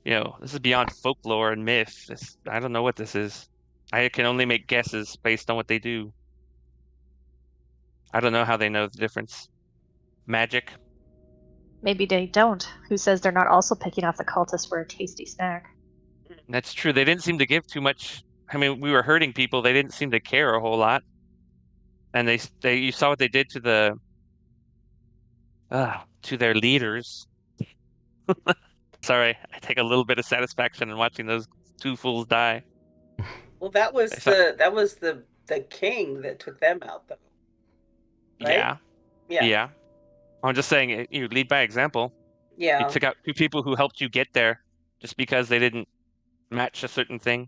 beyond folklore and myth. I don't know what this is. I can only make guesses based on what they do. I don't know how they know the difference. Magic. Maybe they don't. Who says they're not also picking off the cultists for a tasty snack? That's true. They didn't seem to give too much. I mean, we were hurting people. They didn't seem to care a whole lot. And you saw what they did to their leaders. Sorry, I take a little bit of satisfaction in watching those two fools die. Well, that was the king that took them out, though. Right? Yeah. I'm just saying, you lead by example. Yeah. You took out two people who helped you get there just because they didn't match a certain thing.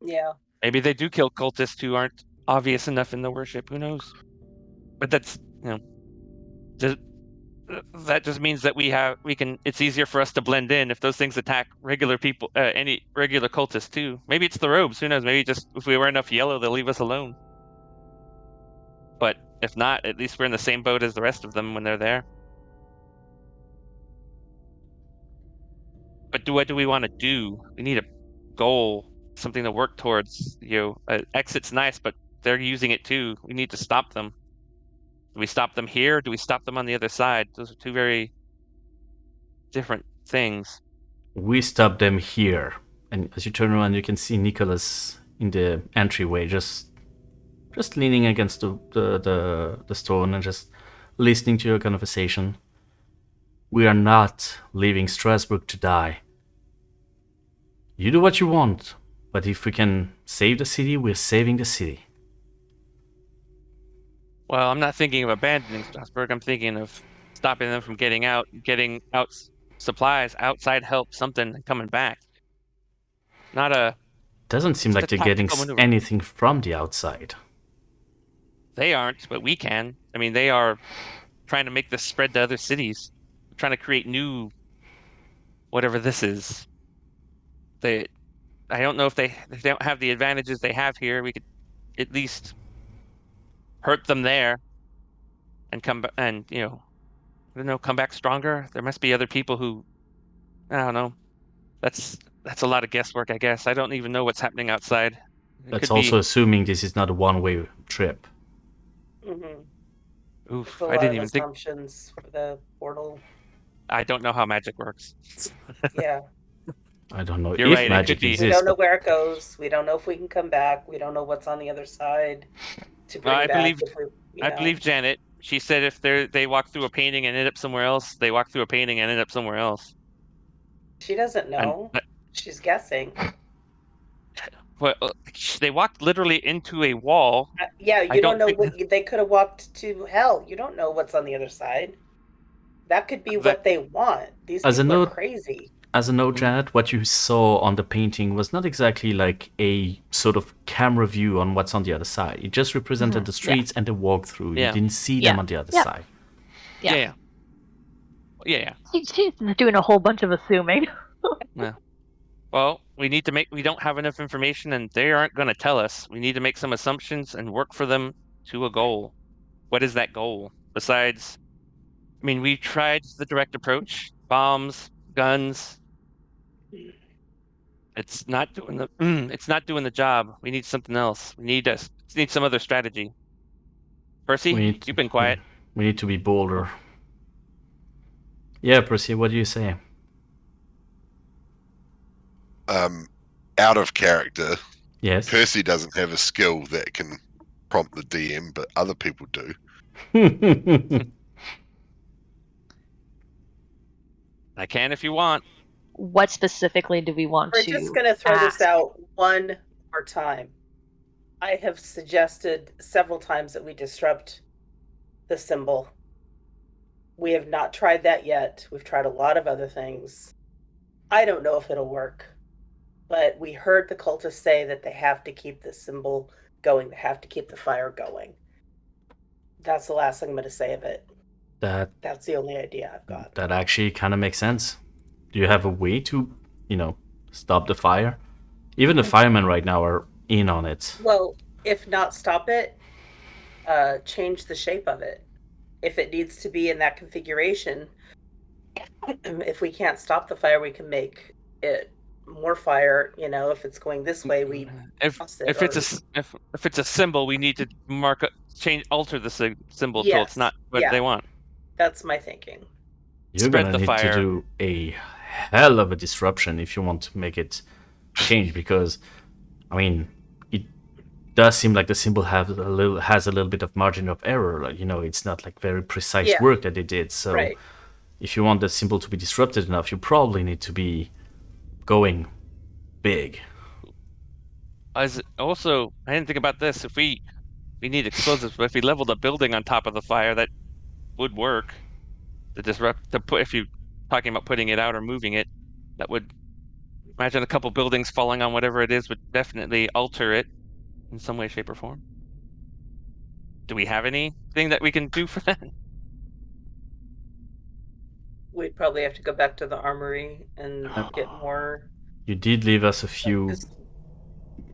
Yeah. Maybe they do kill cultists who aren't obvious enough in the worship. Who knows? But that's that just means that it's easier for us to blend in if those things attack regular people, any regular cultists too. Maybe it's the robes. Who knows? Maybe just if we wear enough yellow, they'll leave us alone. But if not, at least we're in the same boat as the rest of them when they're there. But what do we want to do? We need a goal, something to work towards. Exit's nice, but they're using it too. We need to stop them. Do we stop them here? Do we stop them on the other side? Those are two very different things. We stop them here. And as you turn around, you can see Nicholas in the entryway, just leaning against the stone and just listening to your conversation. We are not leaving Strasbourg to die. You do what you want, but if we can save the city, we're saving the city. Well, I'm not thinking of abandoning Strasbourg. I'm thinking of stopping them from getting out supplies, outside help, something, and coming back. Doesn't seem like they're getting anything from the outside. They aren't, but we can. I mean, they are trying to make this spread to other cities, trying to create new, whatever this is. I don't know if they don't have the advantages they have here. We could at least hurt them there and come back stronger. There must be other people who, I don't know. That's a lot of guesswork, I guess. I don't even know what's happening outside. That's also assuming this is not a one-way trip. Mm-hmm. Oof, I didn't even think. Assumptions for the portal. I don't know how magic works. Yeah. I don't know You're if right, magic exists. We don't know where it goes. We don't know if we can come back. We don't know what's on the other side to bring back. I believe Janet. She said if they walk through a painting and end up somewhere else, they walk through a painting and end up somewhere else. She doesn't know. She's guessing. Well, they walked literally into a wall. Yeah, you don't know. They could have walked to hell. You don't know what's on the other side. That could be what they want. These people are crazy. As a note, Janet, what you saw on the painting was not exactly like a sort of camera view on what's on the other side. It just represented the streets and the walkthrough. You didn't see them on the other side. Yeah. She's doing a whole bunch of assuming. Yeah. Well, we don't have enough information and they aren't going to tell us. We need to make some assumptions and work for them to a goal. What is that goal? Besides, I mean, we tried the direct approach, bombs, guns. It's not doing the job. We need something else. We need some other strategy. Percy, you've been quiet. We need to be bolder. Yeah, Percy, what do you say? Out of character, Yes. Percy doesn't have a skill that can prompt the DM, but other people do. I can if you want. What specifically do we want We're to just going to throw this ask? out one more time. I have suggested several times that we disrupt the symbol. We have not tried that yet. We've tried a lot of other things. I don't know if it'll work, but we heard the cultists say that they have to keep the symbol going. They have to keep the fire going. That's the last thing I'm going to say of it. That's the only idea I've got. That actually kind of makes sense. Do you have a way to, stop the fire? Even the firemen right now are in on it. Well, if not stop it, change the shape of it. If it needs to be in that configuration, if we can't stop the fire, we can make it more fire. If it's going this way, we if it's a symbol, we need to alter the symbol till it's not what they want. That's my thinking. You're Spread gonna the need fire. to do a hell of a disruption if you want to make it change, because it does seem like the symbol has a little bit of margin of error. Like, it's not like very precise work that they did. So if you want the symbol to be disrupted enough, you probably need to be going big. Also, I didn't think about this. If we need explosives, but if we leveled a building on top of the fire, that would work. If you're talking about putting it out or moving it, that would, imagine a couple buildings falling on whatever it is would definitely alter it in some way, shape, or form. Do we have anything that we can do for that? We'd probably have to go back to the armory and get more. You did leave us a few.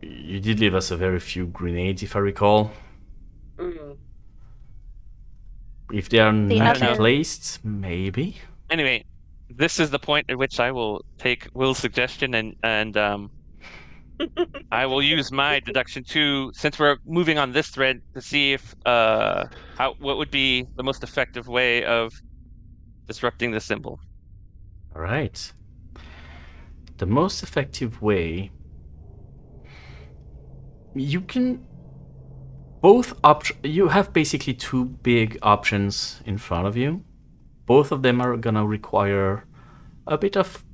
You did leave us a very few grenades, if I recall. Mm. If they are not other- placed, maybe. Anyway, this is the point at which I will take Will's suggestion and I will use my deduction too, since we're moving on this thread, to see if what would be the most effective way of disrupting the symbol. All right. The most effective way. You can. You have basically two big options in front of you. Both of them are gonna require a bit of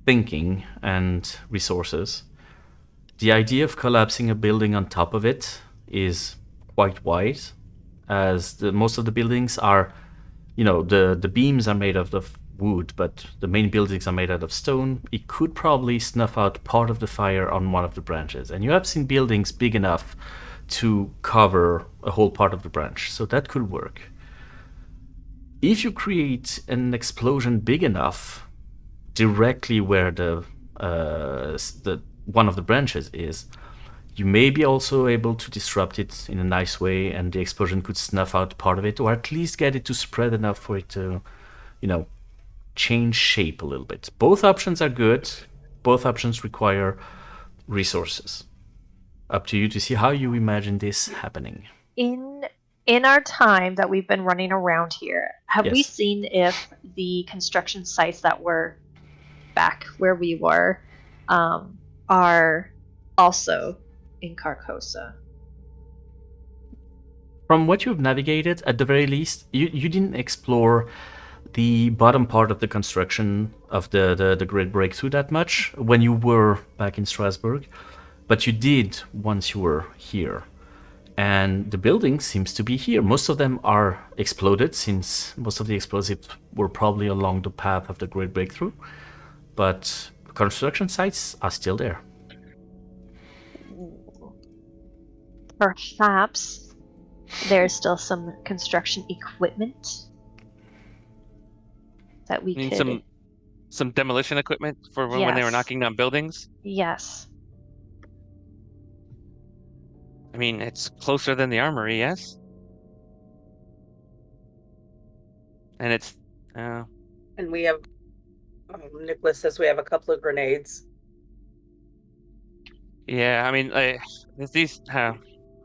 thinking and resources. The idea of collapsing a building on top of it is quite wide, as most of the buildings are, the beams are made out of wood, but the main buildings are made out of stone. It could probably snuff out part of the fire on one of the branches, and you have seen buildings big enough to cover a whole part of the branch, so that could work. If you create an explosion big enough directly where the one of the branches is, you may be also able to disrupt it in a nice way, and the explosion could snuff out part of it, or at least get it to spread enough for it to, change shape a little bit. Both options are good. Both options require resources. Up to you to see how you imagine this happening. In our time that we've been running around here, have we Yes. seen if the construction sites that were back where we were are also in Carcosa? From what you've navigated, at the very least, you didn't explore the bottom part of the construction of the Great Breakthrough that much when you were back in Strasbourg, but you did once you were here. And the building seems to be here. Most of them are exploded, since most of the explosives were probably along the path of the Great Breakthrough, but construction sites are still there. Perhaps there's still some construction equipment that we Need could. some demolition equipment for when they were Yes. knocking down buildings. Yes. I mean, it's closer than the armory, yes? And it's... And we have. Nicholas says we have a couple of grenades. yeah, I mean, these...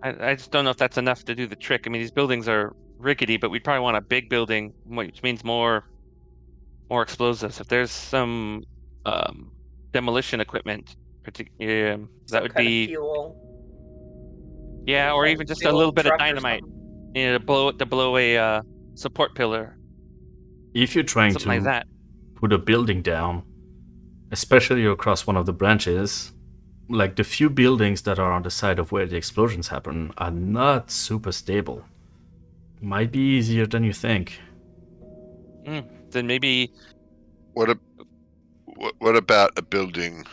I just don't know if that's enough to do the trick. I mean, these buildings are rickety, but we'd probably want a big building, which means more more explosives. If there's some demolition equipment, that Some would kind of be fuel. yeah, or Like even just a fuel little bit of truck or dynamite, something. to blow a support pillar, If you're trying something like to that. put a building down, especially across one of the branches, like the few buildings that are on the side of where the explosions happen are not super stable. Might be easier than you think. Then maybe What about a building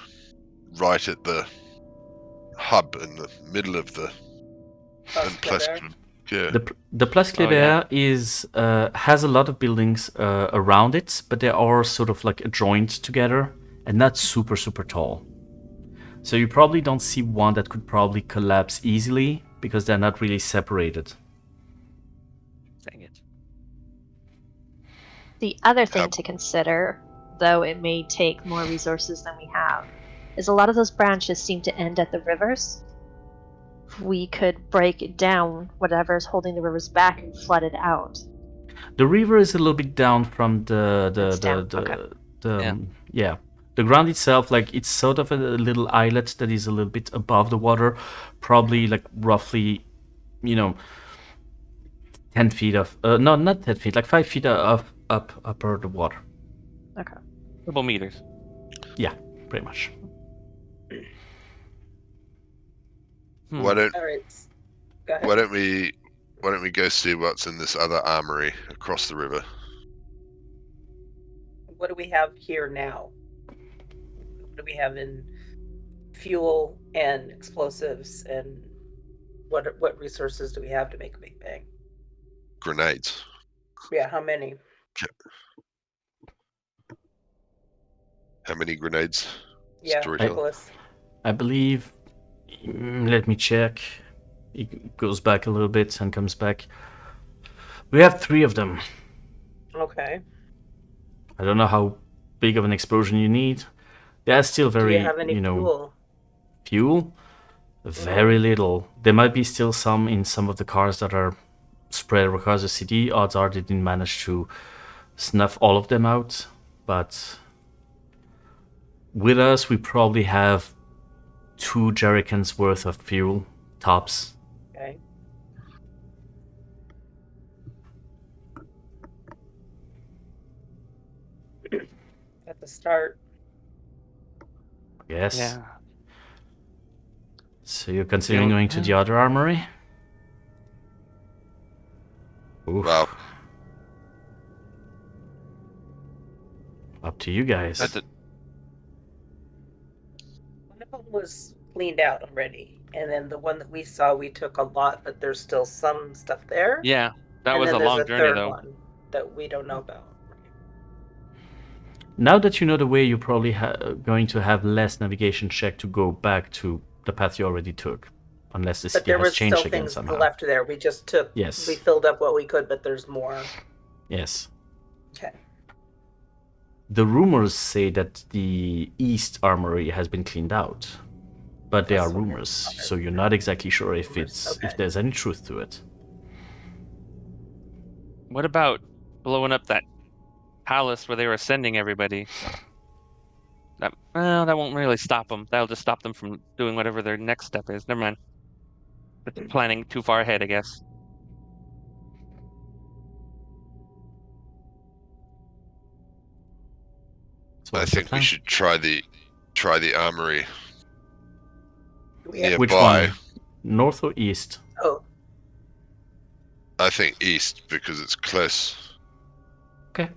right at the hub in the middle of the Place yeah. The Place Kléber has a lot of buildings around it, but they are sort of like joined together and not super tall. So you probably don't see one that could probably collapse easily because they're not really separated. dang it. The other thing to consider, though it may take more resources than we have, is a lot of those branches seem to end at the rivers. We could break down whatever's holding the rivers back and flood it out. The river is a little bit down from It's down, the ground itself, like it's sort of a little islet that is a little bit above the water, probably like roughly, 10 feet of no, not 10 feet, like 5 feet of up upper the water. Okay. Couple meters. Yeah, pretty much. Why don't All right. Go ahead. why don't we go see what's in this other armory across the river? What do we have here now? What do we have in fuel and explosives, and what resources do we have to make a big bang? Grenades. Yeah, how many? How many grenades? Yeah, Storyteller. Nicholas. I believe. Let me check. He goes back a little bit and comes back. We have 3 of them. Okay. I don't know how big of an explosion you need. They are still very, Do you have any fuel? Fuel? Very little. There might be still some in some of the cars that are spread across the city. Odds are they didn't manage to snuff all of them out. But with us, we probably have 2 jerrycans worth of fuel, tops. Okay. At the start. Yes. Yeah. So you're considering going to the other armory? Oof. Well, Up to you guys. That's it. One of them was cleaned out already, and then the one that we saw, we took a lot, but there's still some stuff there. Yeah, that And was then a there's long journey third though. one that we don't know about. Now that you know the way, you're probably going to have less navigation check to go back to the path you already took. Unless the But city there has was changed still again things somehow. left there. We just took. Yes. We filled up what we could, but there's more. Yes. Okay. The rumors say that the East Armory has been cleaned out. But they are That's what rumors, I- so you're not exactly sure if Rumors, okay. if there's any truth to it. What about blowing up that palace where they were sending everybody? That won't really stop them. That'll just stop them from doing whatever their next step is. Never mind. That's planning too far ahead, I guess. So I what's the think we plan? should try the armory We have, Which nearby. one? North or east? oh, I think east because it's close. Okay.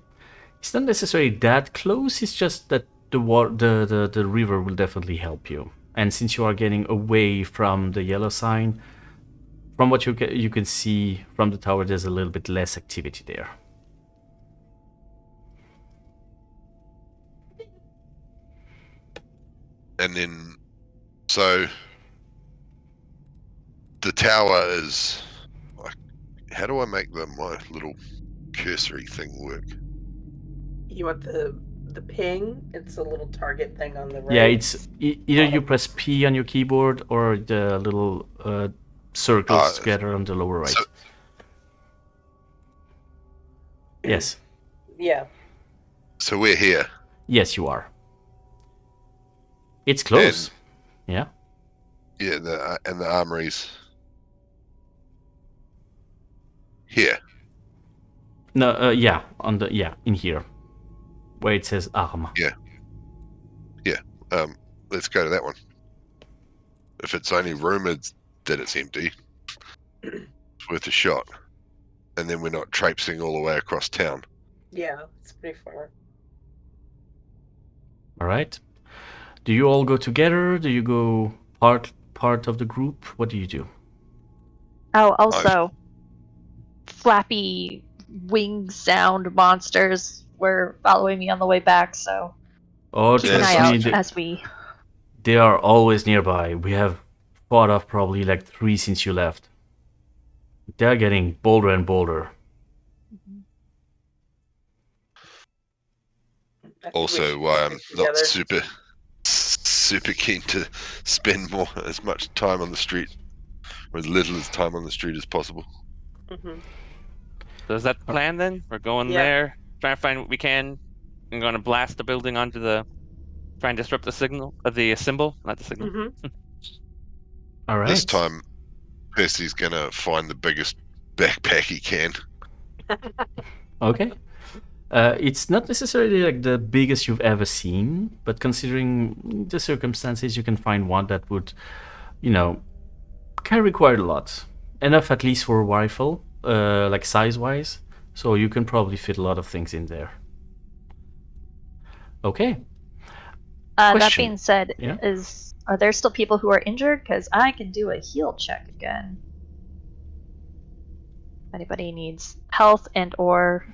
It's not necessarily that close, it's just that the river will definitely help you. And since you are getting away from the yellow sign, from what you can see from the tower, there's a little bit less activity there. And then, so the tower is like, how do I make my little cursory thing work? you want the ping? It's a little target thing on the right. Yeah, it's either you press P on your keyboard or the little circles together on the lower right. so- Yes. Yeah. So we're here. Yes, you are. It's close. Yeah. Yeah, and the armory's here. No, yeah, in here, where it says arm. Yeah. Let's go to that one. If it's only rumored that it's empty, it's worth a shot. And then we're not traipsing all the way across town. Yeah, it's pretty far. All right. Do you all go together? Do you go part of the group? What do you do? Oh, also, flappy wing sound monsters were following me on the way back, so Oh, keep an eye trust me, out as we. they are always nearby. We have fought off probably like 3 since you left. They're getting bolder and bolder. I think we Also, should why I'm stick not together. super keen to spend as much time on the street, or as little as time on the street as possible. Mhm. So is that the plan then? We're going Yeah. there, trying to find what we can. I'm going to blast the building onto the. Try and disrupt the signal of the symbol, not the signal. Mhm. All right. This time, Percy's gonna find the biggest backpack he can. Okay. It's not necessarily like the biggest you've ever seen, but considering the circumstances, you can find one that would, carry quite a lot. Enough at least for a rifle, like size-wise. So you can probably fit a lot of things in there. Okay. That Question. being said, Yeah? are there still people who are injured? Because I can do a heal check again. If anybody needs health and or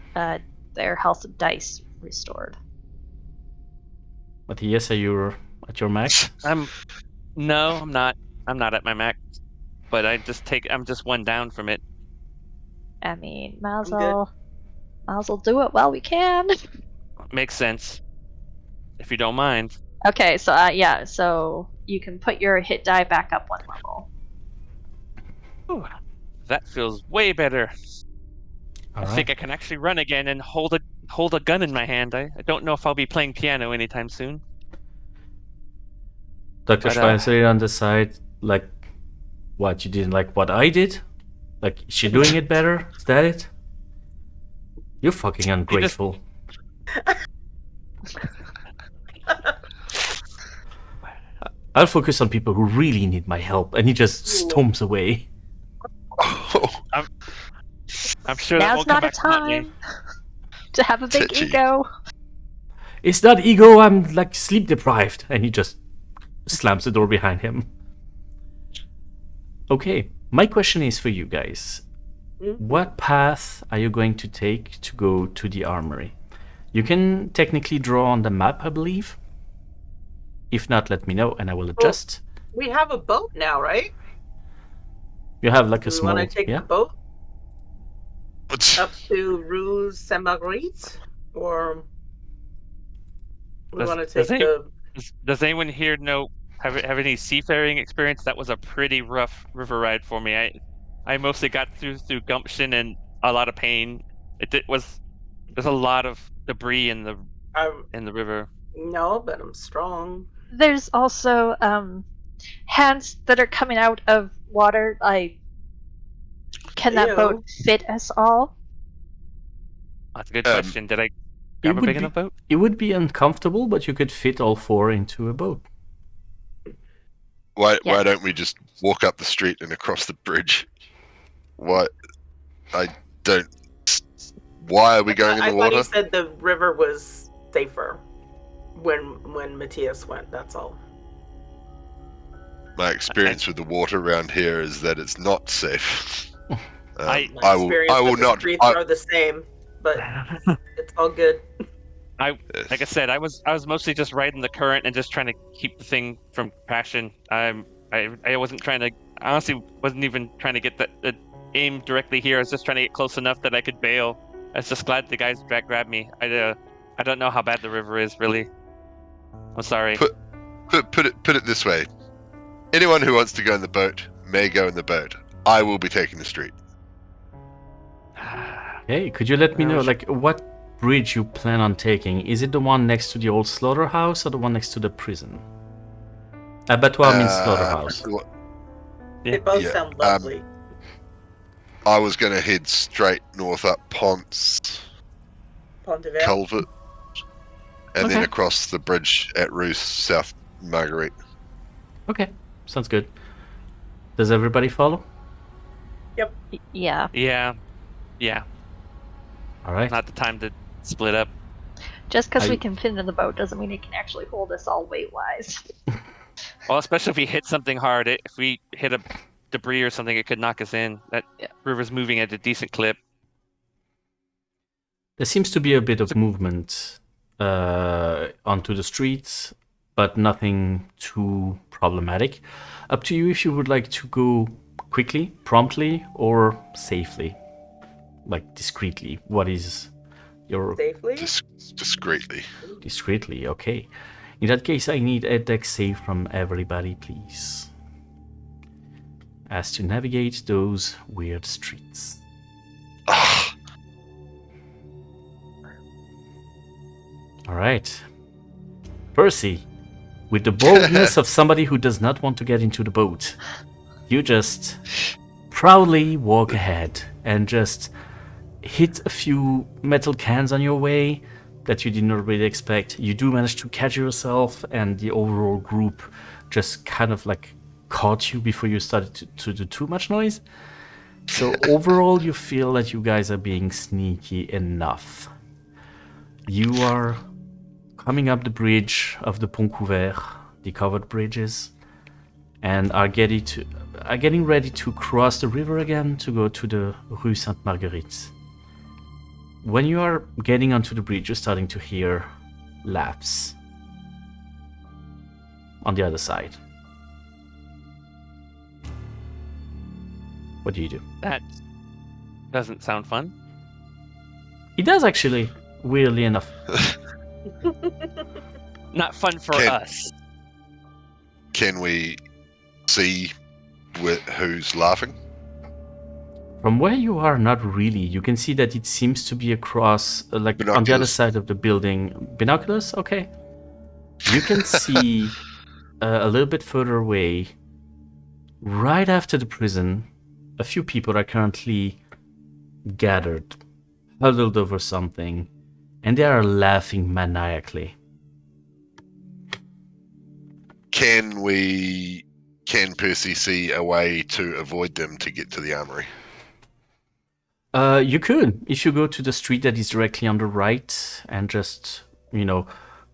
their health dice restored. Matthias, are you at your max? No, I'm not. I'm not at my max. But I'm just one down from it. I mean, might as I'm good. well do it while we can. Makes sense. If you don't mind. Okay, so so you can put your hit die back up 1 level. Whew, that feels way better. All I think I can actually run again and hold a gun in my hand. I don't know if I'll be playing piano anytime soon. Dr. But, Schweizer on the side, like, what, you didn't like what I did? Like, is she doing it better? Is that it? You're fucking ungrateful. I'll focus on people who really need my help, and he just storms away. I'm sure that Now's won't come not a back to haunt me. time to have a big Touchy. ego. It's not ego, I'm like sleep deprived. And he just slams the door behind him. Okay, my question is for you guys. What path are you going to take to go to the armory? You can technically draw on the map, I believe. If not, let me know and I will adjust. We have a boat now, right? You have like Do a we small... want to take yeah? the boat up to Rue Saint Marguerite, or we Does- want to does take any- the? Does anyone here have any seafaring experience? That was a pretty rough river ride for me. I mostly got through gumption and a lot of pain. There's a lot of debris in the river. No, but I'm strong. There's also hands that are coming out of water. Can that Ew. boat fit us all? That's a good question. Did I grab a would big be- enough boat? It would be uncomfortable, but you could fit all 4 into a boat. Why Yeah. don't we just walk up the street and across the bridge? Why? I don't. Why are we going in I the thought water? you said the river was safer when Matthias went. That's all. My experience with the water around here is that it's not safe. I- My I will. experience I will with the not. streets are the same, but it's all good. Like I said, I was mostly just riding the current and just trying to keep the thing from crashing. I wasn't trying to. I honestly wasn't even trying to get the aim directly here. I was just trying to get close enough that I could bail. I was just glad the guys grabbed me. I don't know how bad the river is really. I'm sorry. Put it this way: anyone who wants to go in the boat may go in the boat. I will be taking the street. Hey, could you let me know, like, what bridge you plan on taking, is it the one next to the old slaughterhouse or the one next to the prison? Abattoir means slaughterhouse. They both Yeah, sound lovely. I was going to head straight north up Ponce Pont de Ville. Culvert, and then Okay. across the bridge at Ruth, South Marguerite. Okay, sounds good. Does everybody follow? Yeah. Yeah. All right. Not the time to split up. Just because I- we can fit in the boat doesn't mean it can actually hold us all weight-wise. Well, especially if we hit something hard. If we hit a debris or something, it could knock us in. That river's moving at a decent clip. There seems to be a bit of movement onto the streets, but nothing too problematic. Up to you if you would like to go quickly, promptly, or safely, like discreetly. What is your Safely? Discreetly. discreetly? Okay. In that case, I need a dex save from everybody, please, as to navigate those weird streets. Ah, All right. Percy, with the boldness of somebody who does not want to get into the boat, you just proudly walk ahead and just hit a few metal cans on your way that you did not really expect. You do manage to catch yourself, and the overall group just kind of like caught you before you started to do too much noise. So overall, you feel that you guys are being sneaky enough. You are coming up the bridge of the Pont Couvert, the covered bridges, and are getting ready to cross the river again to go to the Rue Sainte-Marguerite. When you are getting onto the bridge, you're starting to hear laughs on the other side. What do you do? That doesn't sound fun. It does actually, weirdly enough. Not fun for Can- us. can we see who's laughing? From where you are, not really. You can see that it seems to be across, like on the other Binoculars. side of the building. Binoculars? Okay. You can see a little bit further away, right after the prison, a few people are currently gathered, huddled over something, and they are laughing maniacally. Can Percy see a way to avoid them to get to the armory? You could, if you go to the street that is directly on the right and just,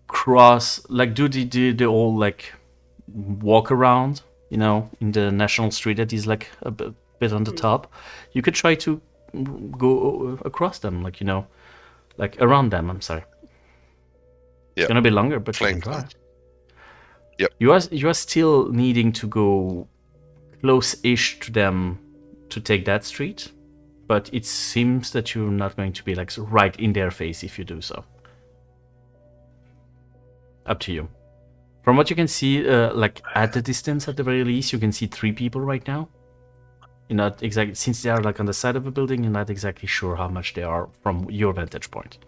cross, like do the whole like walk around, in the national street that is like a bit on the top. You could try to go across them, like around them. I'm sorry. Yeah. It's gonna be longer, but you can Flank try. them. Yep. You are still needing to go close-ish to them to take that street, but it seems that you're not going to be like right in their face if you do so. Up to you. From what you can see, like at the distance, at the very least, you can see 3 people right now. You're not exactly, since they are like on the side of a building, you're not exactly sure how much they are from your vantage point.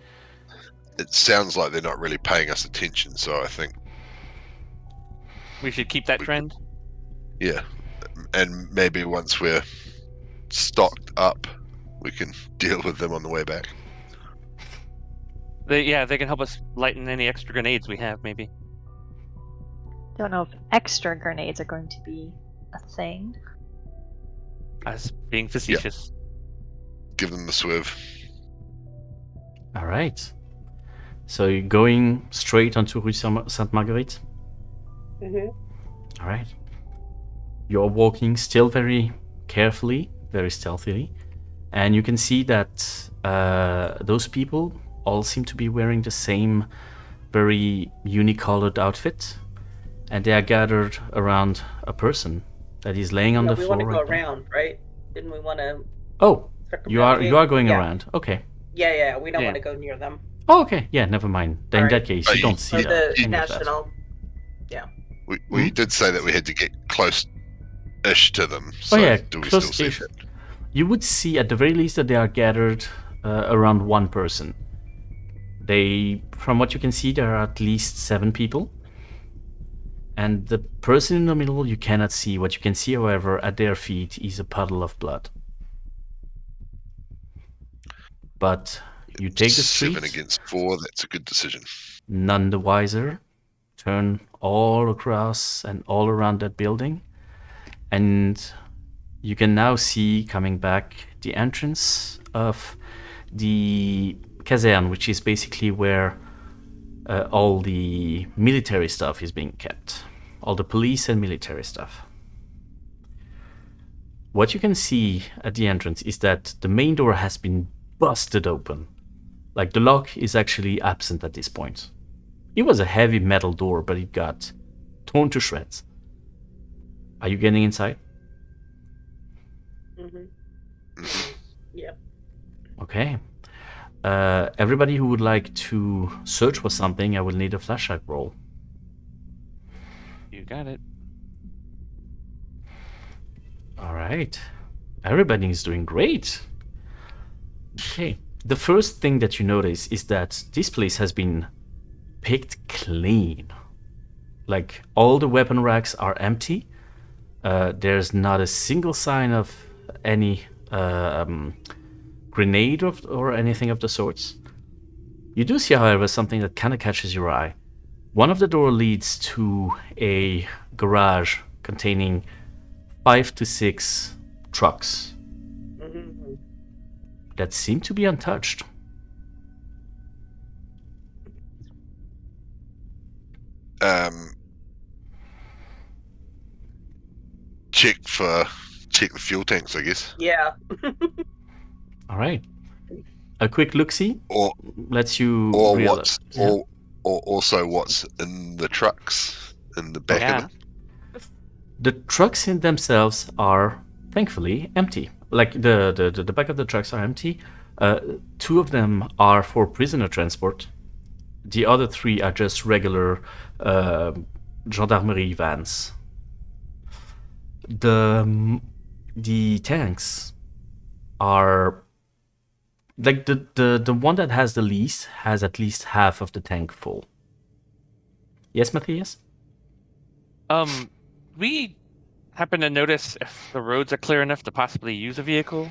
It sounds like they're not really paying us attention, so I think, We should keep that trend. yeah. And maybe once we're stocked up, we can deal with them on the way back. They can help us lighten any extra grenades we have, maybe. Don't know if extra grenades are going to be a thing. Us being facetious. Give them the swerve. All right. So you're going straight onto Rue Sainte-Marguerite? Mm-hmm. All right. You're walking still very carefully, very stealthily, and you can see that those people all seem to be wearing the same very unicolored outfit, and they are gathered around a person that is laying on the we floor. want to go right now. around, right? Didn't we want to? Oh, you are going Yeah. around. Okay. Yeah. We don't Yeah. want to go near them. Oh, okay. Yeah, never mind. Then in Alright. that case, you don't see Or that. the any of that. national. We did say that we had to get close-ish to them. So Oh yeah, do we still see close-ish. that? You would see at the very least that they are gathered around one person. From what you can see, there are at least 7 people. And the person in the middle you cannot see. What you can see, however, at their feet is a puddle of blood. But you take the street. 7 against 4, that's a good decision. None the wiser. Turn all across and all around that building. And you can now see, coming back, the entrance of the caserne, which is basically where all the military stuff is being kept. All the police and military stuff. What you can see at the entrance is that the main door has been busted open. Like, the lock is actually absent at this point. It was a heavy metal door, but it got torn to shreds. Are you getting inside? Yeah. Okay. Everybody who would like to search for something, I will need a flashlight roll. You got it. Alright. Everybody is doing great. Okay. The first thing that you notice is that this place has been picked clean. Like, all the weapon racks are empty. There's not a single sign of any grenade or anything of the sorts. You do see, however, something that kind of catches your eye. One of the door leads to a garage containing 5 to 6 trucks that seem to be untouched. Check the fuel tanks, I guess. Yeah. All right. A quick look-see Or lets you what's yeah. or also what's in the trucks in the back of them. The trucks in themselves are thankfully empty. Like, the back of the trucks are empty. 2 of them are for prisoner transport. The other 3 are just regular gendarmerie vans. The tanks are like the one that has the least has at least half of the tank full. Yes, Matthias? We happen to notice if the roads are clear enough to possibly use a vehicle?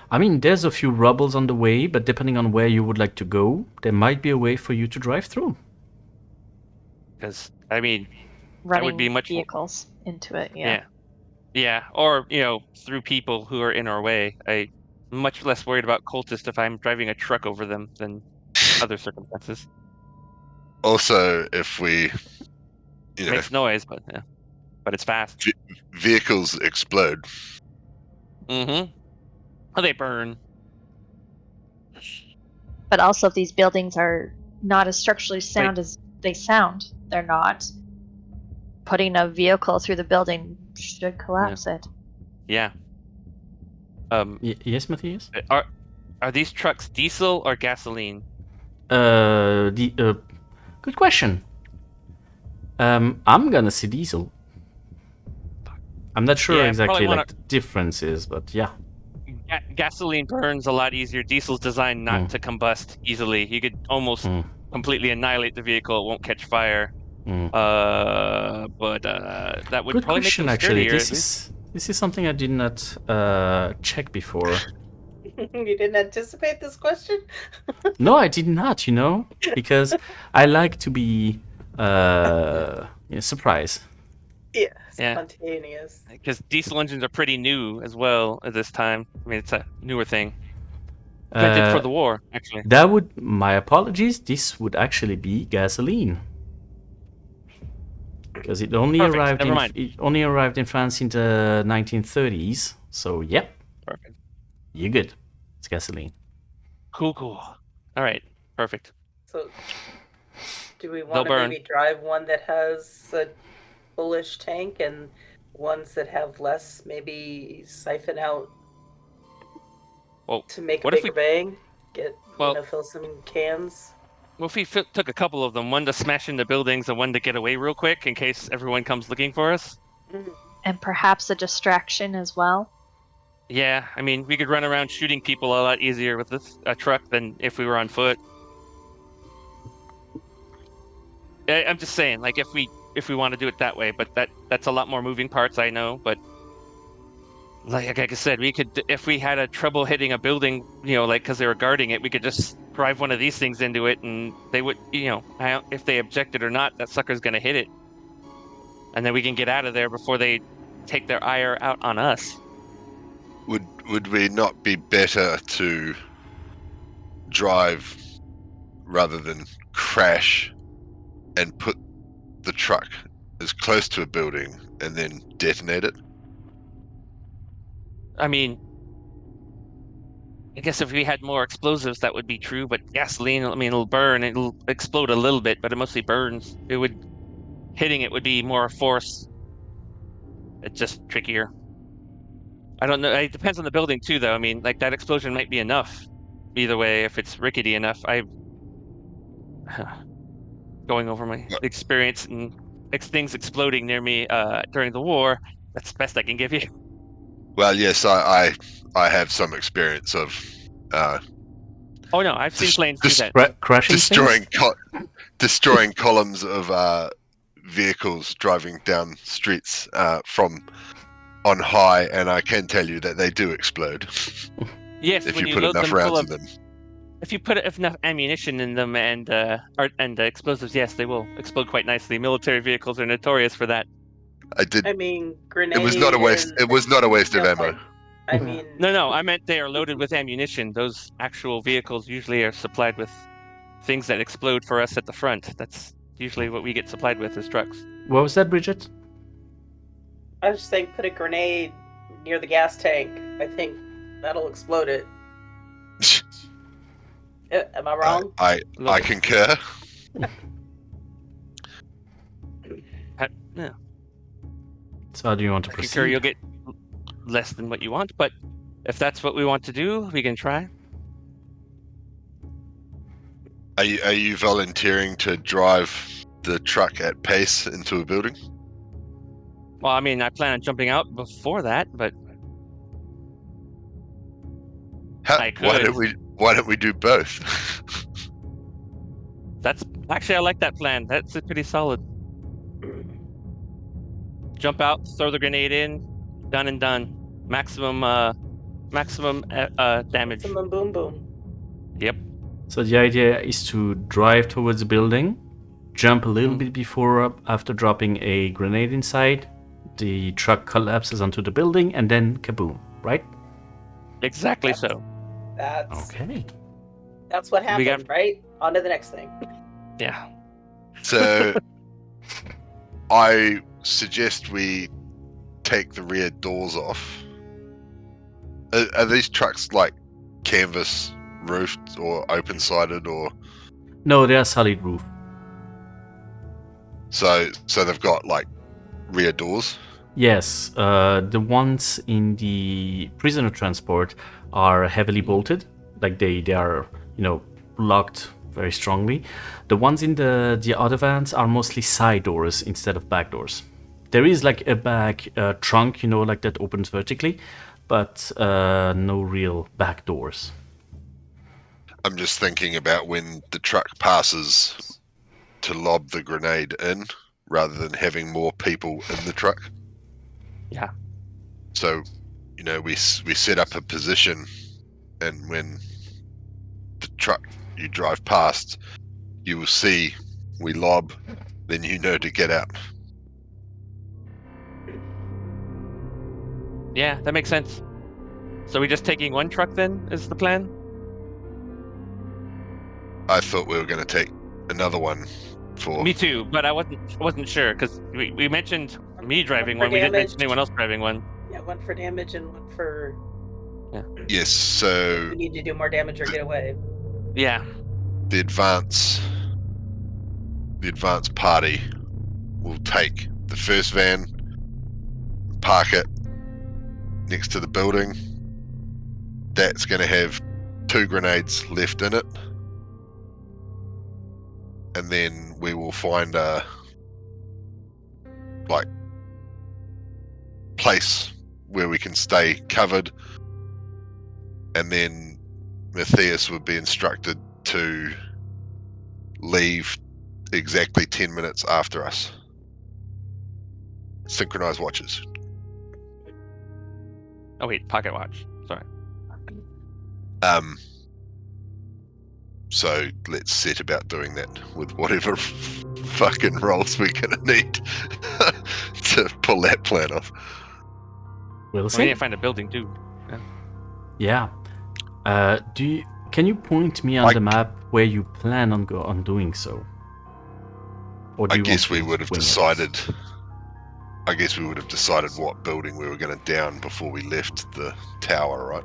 I mean, there's a few rubbles on the way, but depending on where you would like to go, there might be a way for you to drive through. Because, I mean, Running would be much more- vehicles into it, yeah. Yeah, or, through people who are in our way. I'm much less worried about cultists if I'm driving a truck over them than other circumstances. Also, if we, It makes noise, but it's fast. vehicles explode. Mm-hmm. Oh, they burn. But also, if these buildings are not as structurally sound as they sound, they're not. Putting a vehicle through the building should collapse it. Yeah. Yes, Matthias? Are these trucks diesel or gasoline? Good question. I'm gonna say diesel. I'm not sure exactly like the difference is, but yeah. Gasoline burns a lot easier. Diesel's designed not to combust easily. You could almost completely annihilate the vehicle. It won't catch fire. But that would Good probably question, make them actually. sturdier. This is something I did not check before. You didn't anticipate this question? No, I did not, because I like to be surprised. Yeah, Yeah. spontaneous. Because diesel engines are pretty new as well at this time. I mean, it's a newer thing. Invented for the war, actually. My apologies, this would actually be gasoline. Because it only arrived in France in the 1930s. So, yep. Perfect. You're good. It's gasoline. Cool. All right. Perfect. So, do we want to maybe drive one that has a bullish tank and ones that have less, maybe siphon out to make a bigger bang? Fill some cans? Well, if we took a couple of them, one to smash into buildings and one to get away real quick in case everyone comes looking for us. And perhaps a distraction as well. Yeah, I mean, we could run around shooting people a lot easier with a truck than if we were on foot. I'm just saying, like, if we want to do it that way, but that's a lot more moving parts, I know, but like I said, we could, if we had a trouble hitting a building, like because they were guarding it, we could just drive one of these things into it, and they would, if they objected or not, that sucker's gonna hit it, and then we can get out of there before they take their ire out on us. Would we not be better to drive rather than crash and put the truck as close to a building and then detonate it? I mean, I guess if we had more explosives, that would be true, but gasoline, I mean, it'll burn, it'll explode a little bit, but it mostly burns. Hitting it would be more force. It's just trickier. I don't know. It depends on the building too, though. I mean, like that explosion might be enough. Either way, if it's rickety enough, going over my experience and things exploding near me during the war. That's the best I can give you. Well, yes, I have some experience of Oh no, I've seen planes do that. Crashing destroying columns of vehicles driving down streets from on high, and I can tell you that they do explode. Yes, if when you you put load enough them full rounds of, in them. if you put enough ammunition in them and explosives, yes, they will explode quite nicely. Military vehicles are notorious for that. I mean, grenade. It was not a waste. It was not a waste of ammo. I mean, No, I meant they are loaded with ammunition. Those actual vehicles usually are supplied with things that explode for us at the front. That's usually what we get supplied with as trucks. What was that, Bridget? I was just saying, put a grenade near the gas tank. I think that'll explode it. Am I wrong? I concur. Yeah. So how do you want to I'm proceed? sure you'll get less than what you want, but if that's what we want to do, we can try. Are you volunteering to drive the truck at pace into a building? Well, I mean, I plan on jumping out before that, but I could. Why don't we do both? That's actually, I like that plan. That's pretty solid. Jump out, throw the grenade in, done and done. Maximum damage. Maximum boom boom. Yep. So the idea is to drive towards the building, jump a little bit before after dropping a grenade inside. The truck collapses onto the building and then kaboom, right? Exactly so. That's Okay. That's what happened, right? On to the next thing. Yeah. So I suggest we take the rear doors off. Are these trucks like canvas roofed or open sided or? No, they are solid roof. So they've got like rear doors? Yes, the ones in the prisoner transport are heavily bolted, like they are, locked very strongly. The ones in the other vans are mostly side doors instead of back doors. There is like a back trunk, like that opens vertically, but no real back doors. I'm just thinking about when the truck passes to lob the grenade in, rather than having more people in the truck. Yeah. So, we set up a position, and when the truck you drive past, you will see we lob, then you know to get out. Yeah, that makes sense. So we just taking one truck then is the plan? I thought we were going to take another one for... Me too, but I wasn't sure because we mentioned me driving one. We didn't mention anyone else driving one. Yeah, one for damage and one for... Yeah. Yes, so... We need to do more damage or get away. Yeah. The advance party will take the first van, park it next to the building. That's going to have 2 grenades left in it. And then we will find a place where we can stay covered, and then Matthias would be instructed to leave exactly 10 minutes after us. Synchronized watches. Oh wait, pocket watch. Sorry. So let's set about doing that with whatever fucking rolls we're gonna need to pull that plan off. We'll We see. need to find a building too. Yeah. Can you point me on the map where you plan on doing so? Or do I you guess want we to would have wing it? decided. I guess we would have decided what building we were going to down before we left the tower, right?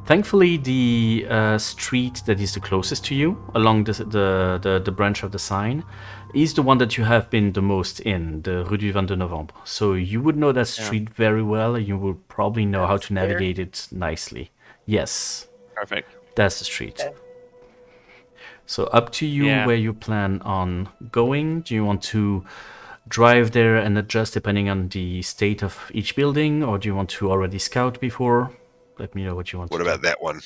Thankfully, the street that is the closest to you, along the branch of the sign, is the one that you have been the most in, the Rue du 22 Novembre. So you would know that street very well, and you will probably know how to navigate it nicely. Yes. Perfect. That's the street. Okay. So up to you Yeah. where you plan on going. Do you want to drive there and adjust depending on the state of each building, or do you want to already scout before? Let me know what you want What to about do. that one?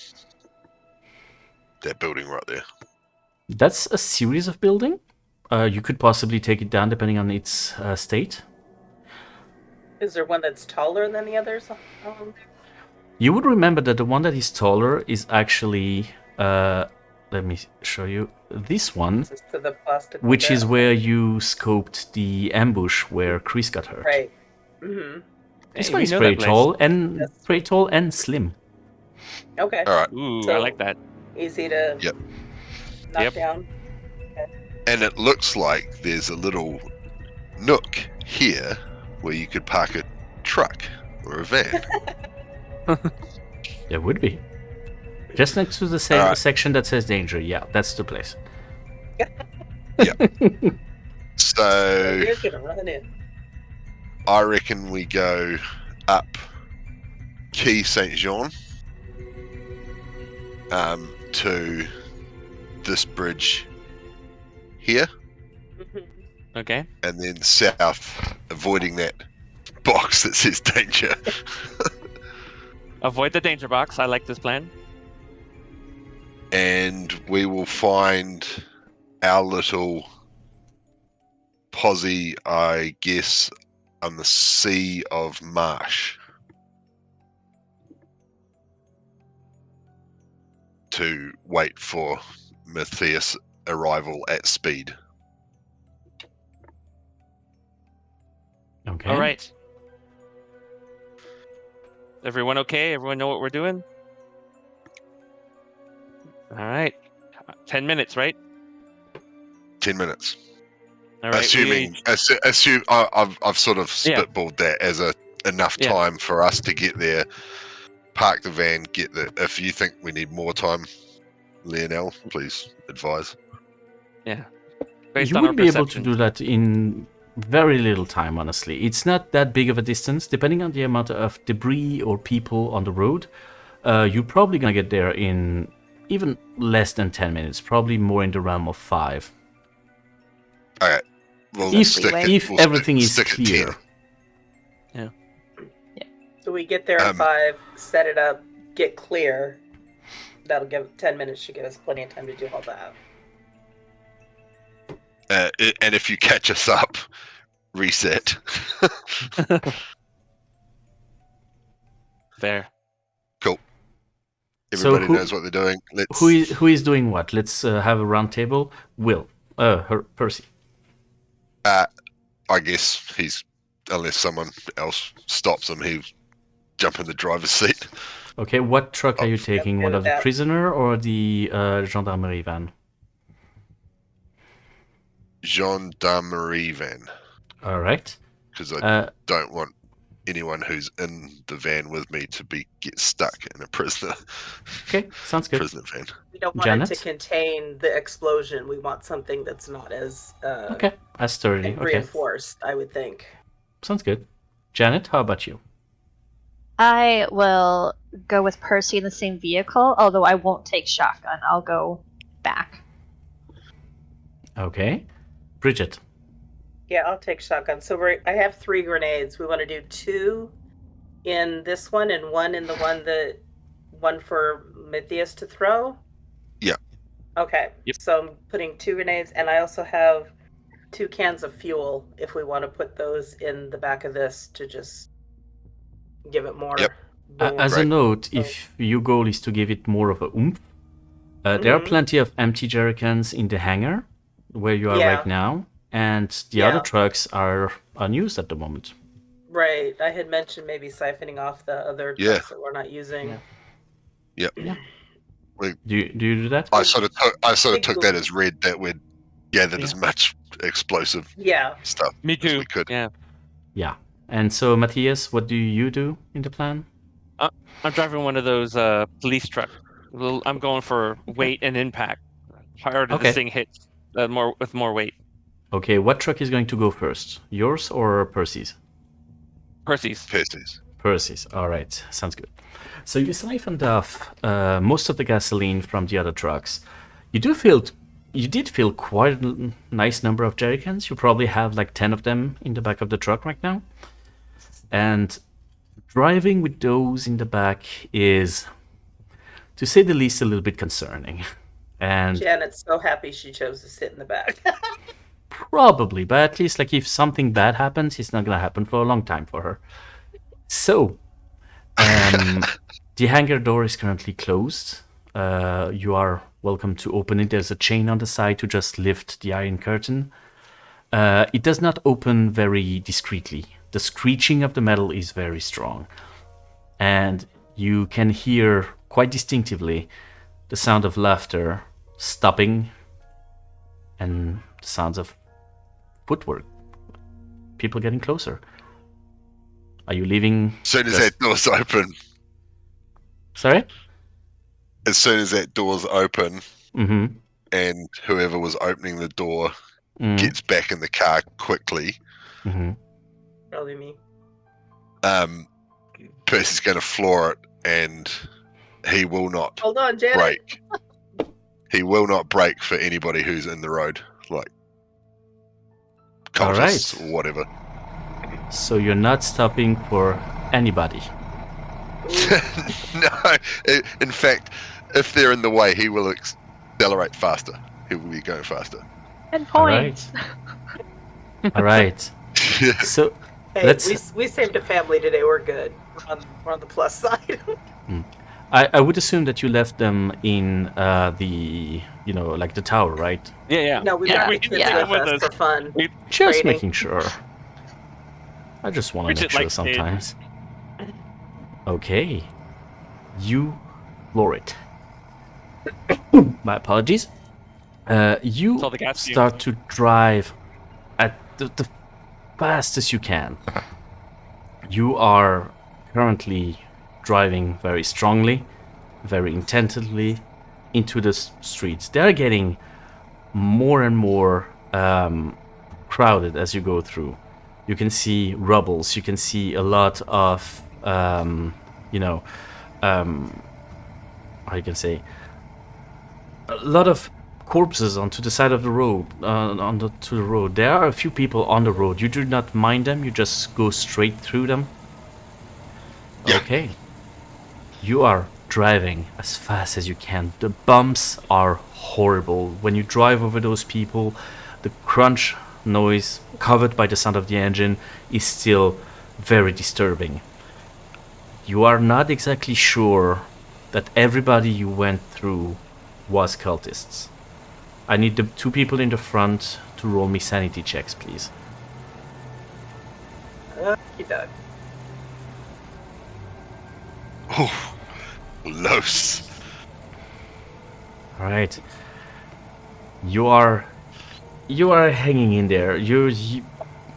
That building right there. That's a series of building. You could possibly take it down depending on its state. Is there one that's taller than the others? You would remember that the one that is taller is actually, let me show you, this one, Just to the plastic which is window? where you scoped the ambush where Chris got hurt. Right. Mm-hmm. This Hey, one we is know pretty that place. tall and slim. Okay. All right. Ooh, I So- like that. Easy to Yep. knock Yep. down. And it looks like there's a little nook here where you could park a truck or a van. There would be. Just next to the Alright. section that says danger. Yeah, that's the place. So You're gonna run in. I reckon we go up Quai Saint-Jean to this bridge here, Mhm. Okay. and then south, avoiding that box that says danger. Avoid the danger box. I like this plan. And we will find our little posse, I guess, on the Sea of Marsh to wait for Matthias' arrival at speed. Okay. All right. Everyone okay? Everyone know what we're doing? All right. 10 minutes, right? 10 minutes. All right. Assuming, assume I've sort of Yeah. spitballed that as enough Yeah. time for us to get there, park the van, get the. If you think we need more time, Lionel, please advise. Based You on our would be able to perceptions. do that in very little time, honestly. It's not that big of a distance. Depending on the amount of debris or people on the road, you're probably going to get there in even less than 10 minutes, probably more in the realm of 5. Okay. We'll If- stick it- if we'll everything is stick at clear. 10. So we get there at Um, 5, set it up, get clear. That'll give 10 minutes should give us plenty of time to do all that. And if you catch us up, reset. Fair. Everybody who- knows what they're doing. Let's. Who is doing what? Let's have a round table. Will. Percy. I guess he's, unless someone else stops him, he'll jump in the driver's seat. Okay, what truck are you taking? good One with of the that. prisoner or the gendarmerie van? Gendarmerie van, All right. because I Uh, don't want anyone who's in the van with me to get stuck in a prisoner okay, sounds good. prisoner van. We don't want Janet? it to contain the explosion. We want something that's not as Okay, as sturdy. Okay, reinforced, I would think. sounds good. Janet, how about you? I will go with Percy in the same vehicle, although I won't take shotgun. I'll go back. Okay. Bridget. Yeah, I'll take shotgun. So I have 3 grenades. We want to do 2 in this one and 1 in the one for Matthias to throw. Yeah. Okay. Yep. So I'm putting 2 grenades, and I also have 2 cans of fuel if we want to put those in the back of this to just give it more. Yep. boom. As a Right. note, if your goal is to give it more of a oomph, there are Mhm. plenty of empty jerrycans in the hangar where you are Yeah. right now, and the Yeah. other trucks are unused at the moment. Right. I had mentioned maybe siphoning off the other Yeah. trucks that we're not using. Yeah. Yeah. Do you do that? I sort of Big took that as read that we'd gathered Yeah. as much explosive Yeah. stuff Me as too. we could. Yeah. Yeah. And so, Matthias, what do you do in the plan? I'm driving one of those police trucks. I'm going for weight and impact. Harder Okay. this thing hits, more with more weight. Okay, what truck is going to go first? Yours or Percy's? Percy's. Pasties. Percy's. All right, sounds good. So you siphoned off most of the gasoline from the other trucks. You did fill quite a nice number of jerrycans. You probably have like 10 of them in the back of the truck right now. And driving with those in the back is, to say the least, a little bit concerning. And Janet's so happy she chose to sit in the back. probably, but at least like if something bad happens, it's not gonna happen for a long time for her. So, the hangar door is currently closed. You are welcome to open it. There's a chain on the side to just lift the iron curtain. It does not open very discreetly. The screeching of the metal is very strong. And you can hear quite distinctively the sound of laughter stopping and the sounds of footwork. People getting closer. Are you leaving? As soon as Yes. that door's open, Sorry? Mm-hmm. and whoever was opening the door Mm-hmm. gets back in the car quickly, Mm-hmm. Probably me. Percy's going to floor it, and he will not Hold on, Janet. brake. He will not brake for anybody who's in the road, like All cultists right. or whatever. So you're not stopping for anybody. No, in fact, if they're in the way, he will accelerate faster. He will be going faster. And All points. right. All right. So Hey, Let's- we saved a family today. We're good. We're on the plus side. I would assume that you left them in the like the tower, right? Yeah. No, we Yeah, got we the did kids that with with us us. for fun. Just Training. making sure. I just want to Bridget make sure likes it. sometimes. Okay. You floor it. My apologies. You It's all the gas fumes. start to drive at the fastest you can. You are currently driving very strongly, very intensively into the streets. They're getting more and more crowded as you go through. You can see rubbles. You can see a lot of, how you can say, a lot of corpses onto the side of the road, to the road. There are a few people on the road. You do not mind them. You just go straight through them. Yeah. Okay. You are driving as fast as you can. The bumps are horrible. When you drive over those people, the crunch noise covered by the sound of the engine is still very disturbing. You are not exactly sure that everybody you went through was cultists. I need the two people in the front to roll me sanity checks, please. He does. Oh, los. All right. You are hanging in there. You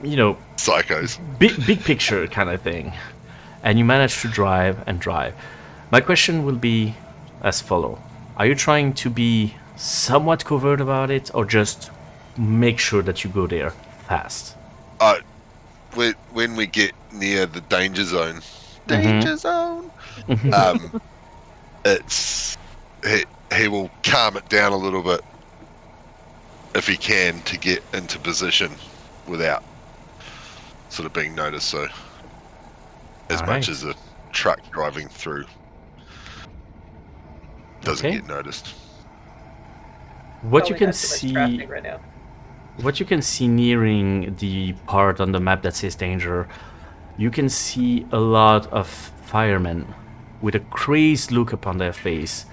know, Psychos. big picture kind of thing, and you manage to drive and drive. My question will be as follow: are you trying to be somewhat covert about it, or just make sure that you go there fast? When we get near the danger zone, it's he will calm it down a little bit if he can to get into position without sort of being noticed. So as All much right. as a truck driving through doesn't Okay. get noticed. What you Probably can has too much see, traffic right now. what you can see nearing the part on the map that says danger, you can see a lot of firemen with a crazed look upon their face,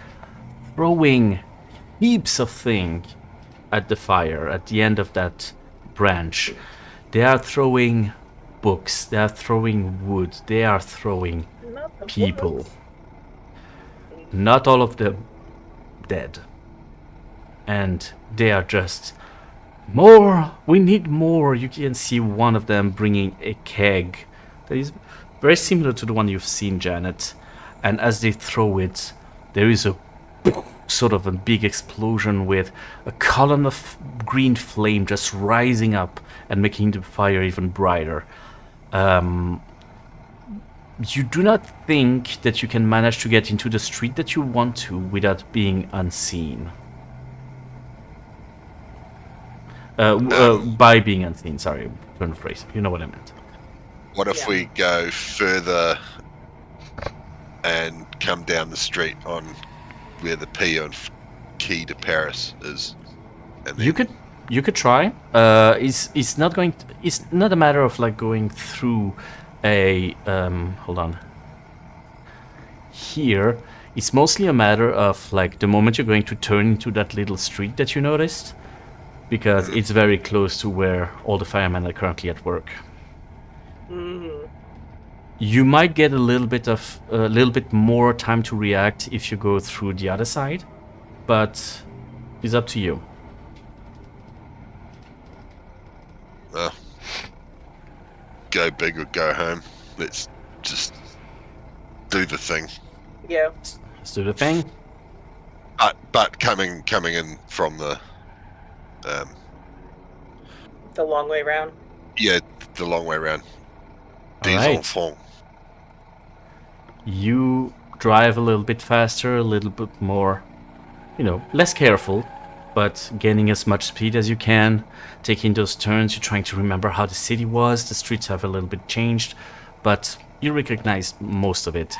throwing heaps of things at the fire at the end of that branch. They are throwing books, they are throwing wood, they are throwing Not the people. wolves. Not all of them dead. And they are just, more! We need more! You can see one of them bringing a keg that is very similar to the one you've seen, Janet. And as they throw it, there is a sort of a big explosion with a column of green flame just rising up and making the fire even brighter. You do not think that you can manage to get into the street that you want to without being unseen. By being unseen, sorry, turn phrase. You know what I meant. What if Yeah. we go further and come down the street on where the P on key to Paris is? And then, You could try. It's not going. It's not a matter of like going through a. Hold on. Here, it's mostly a matter of like the moment you're going to turn into that little street that you noticed, because it's very close to where all the firemen are currently at work. You might get a little bit more time to react if you go through the other side, but it's up to you. well, go big or go home. Let's just do the thing. Yeah. Let's do the thing. But coming in from the The long way round. the long way around. All Des right. enfants. You drive a little bit faster, a little bit more, less careful, but gaining as much speed as you can, taking those turns. You're trying to remember how the city was. The streets have a little bit changed, but you recognize most of it.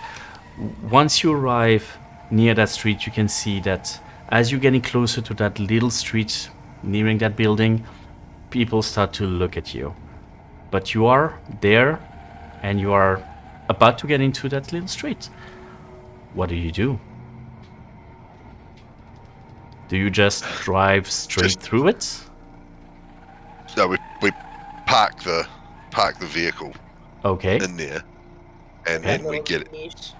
Once you arrive near that street, you can see that as you're getting closer to that little street nearing that building, people start to look at you. But you are there, and you are about to get into that little street. What do you do? Do you just drive straight through it? So we park the vehicle Okay. in there, and That then we little get it. niche.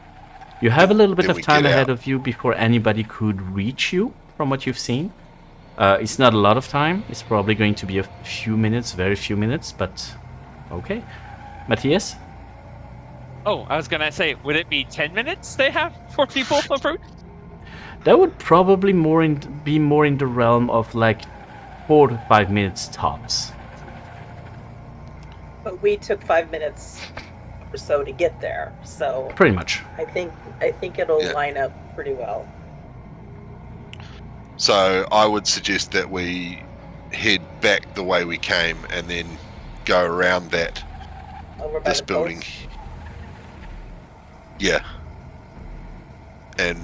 You have a little bit Then of we time get ahead out. of you before anybody could reach you, from what you've seen. It's not a lot of time. It's probably going to be a few minutes, very few minutes, but okay. Matthias? Oh, I was gonna say, would it be 10 minutes they have for people approach? That would probably be more in the realm of like 4 to 5 minutes tops. But we took 5 minutes or so to get there, so Pretty much. I think it'll Yeah. line up pretty well. So I would suggest that we head back the way we came, and then go around Over by this the building. post. Yeah. And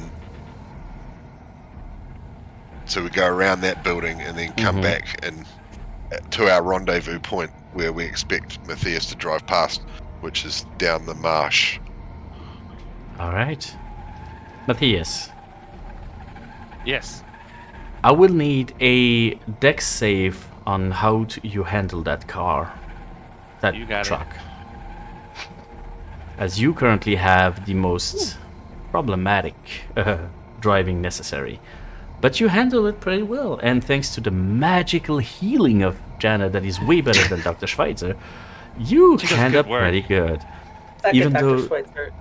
so we go around that building and then come Mhm. back and to our rendezvous point where we expect Matthias to drive past, which is down the marsh. All right. Matthias, Yes. I will need a dex save on how you handle that car, that You got it. truck. As you currently have the most problematic driving necessary. But you handle it pretty well, and thanks to the magical healing of Jana that is way better than Dr. Schweitzer, you She does end good up work. pretty good. Second Even Dr. though- Schweitzer.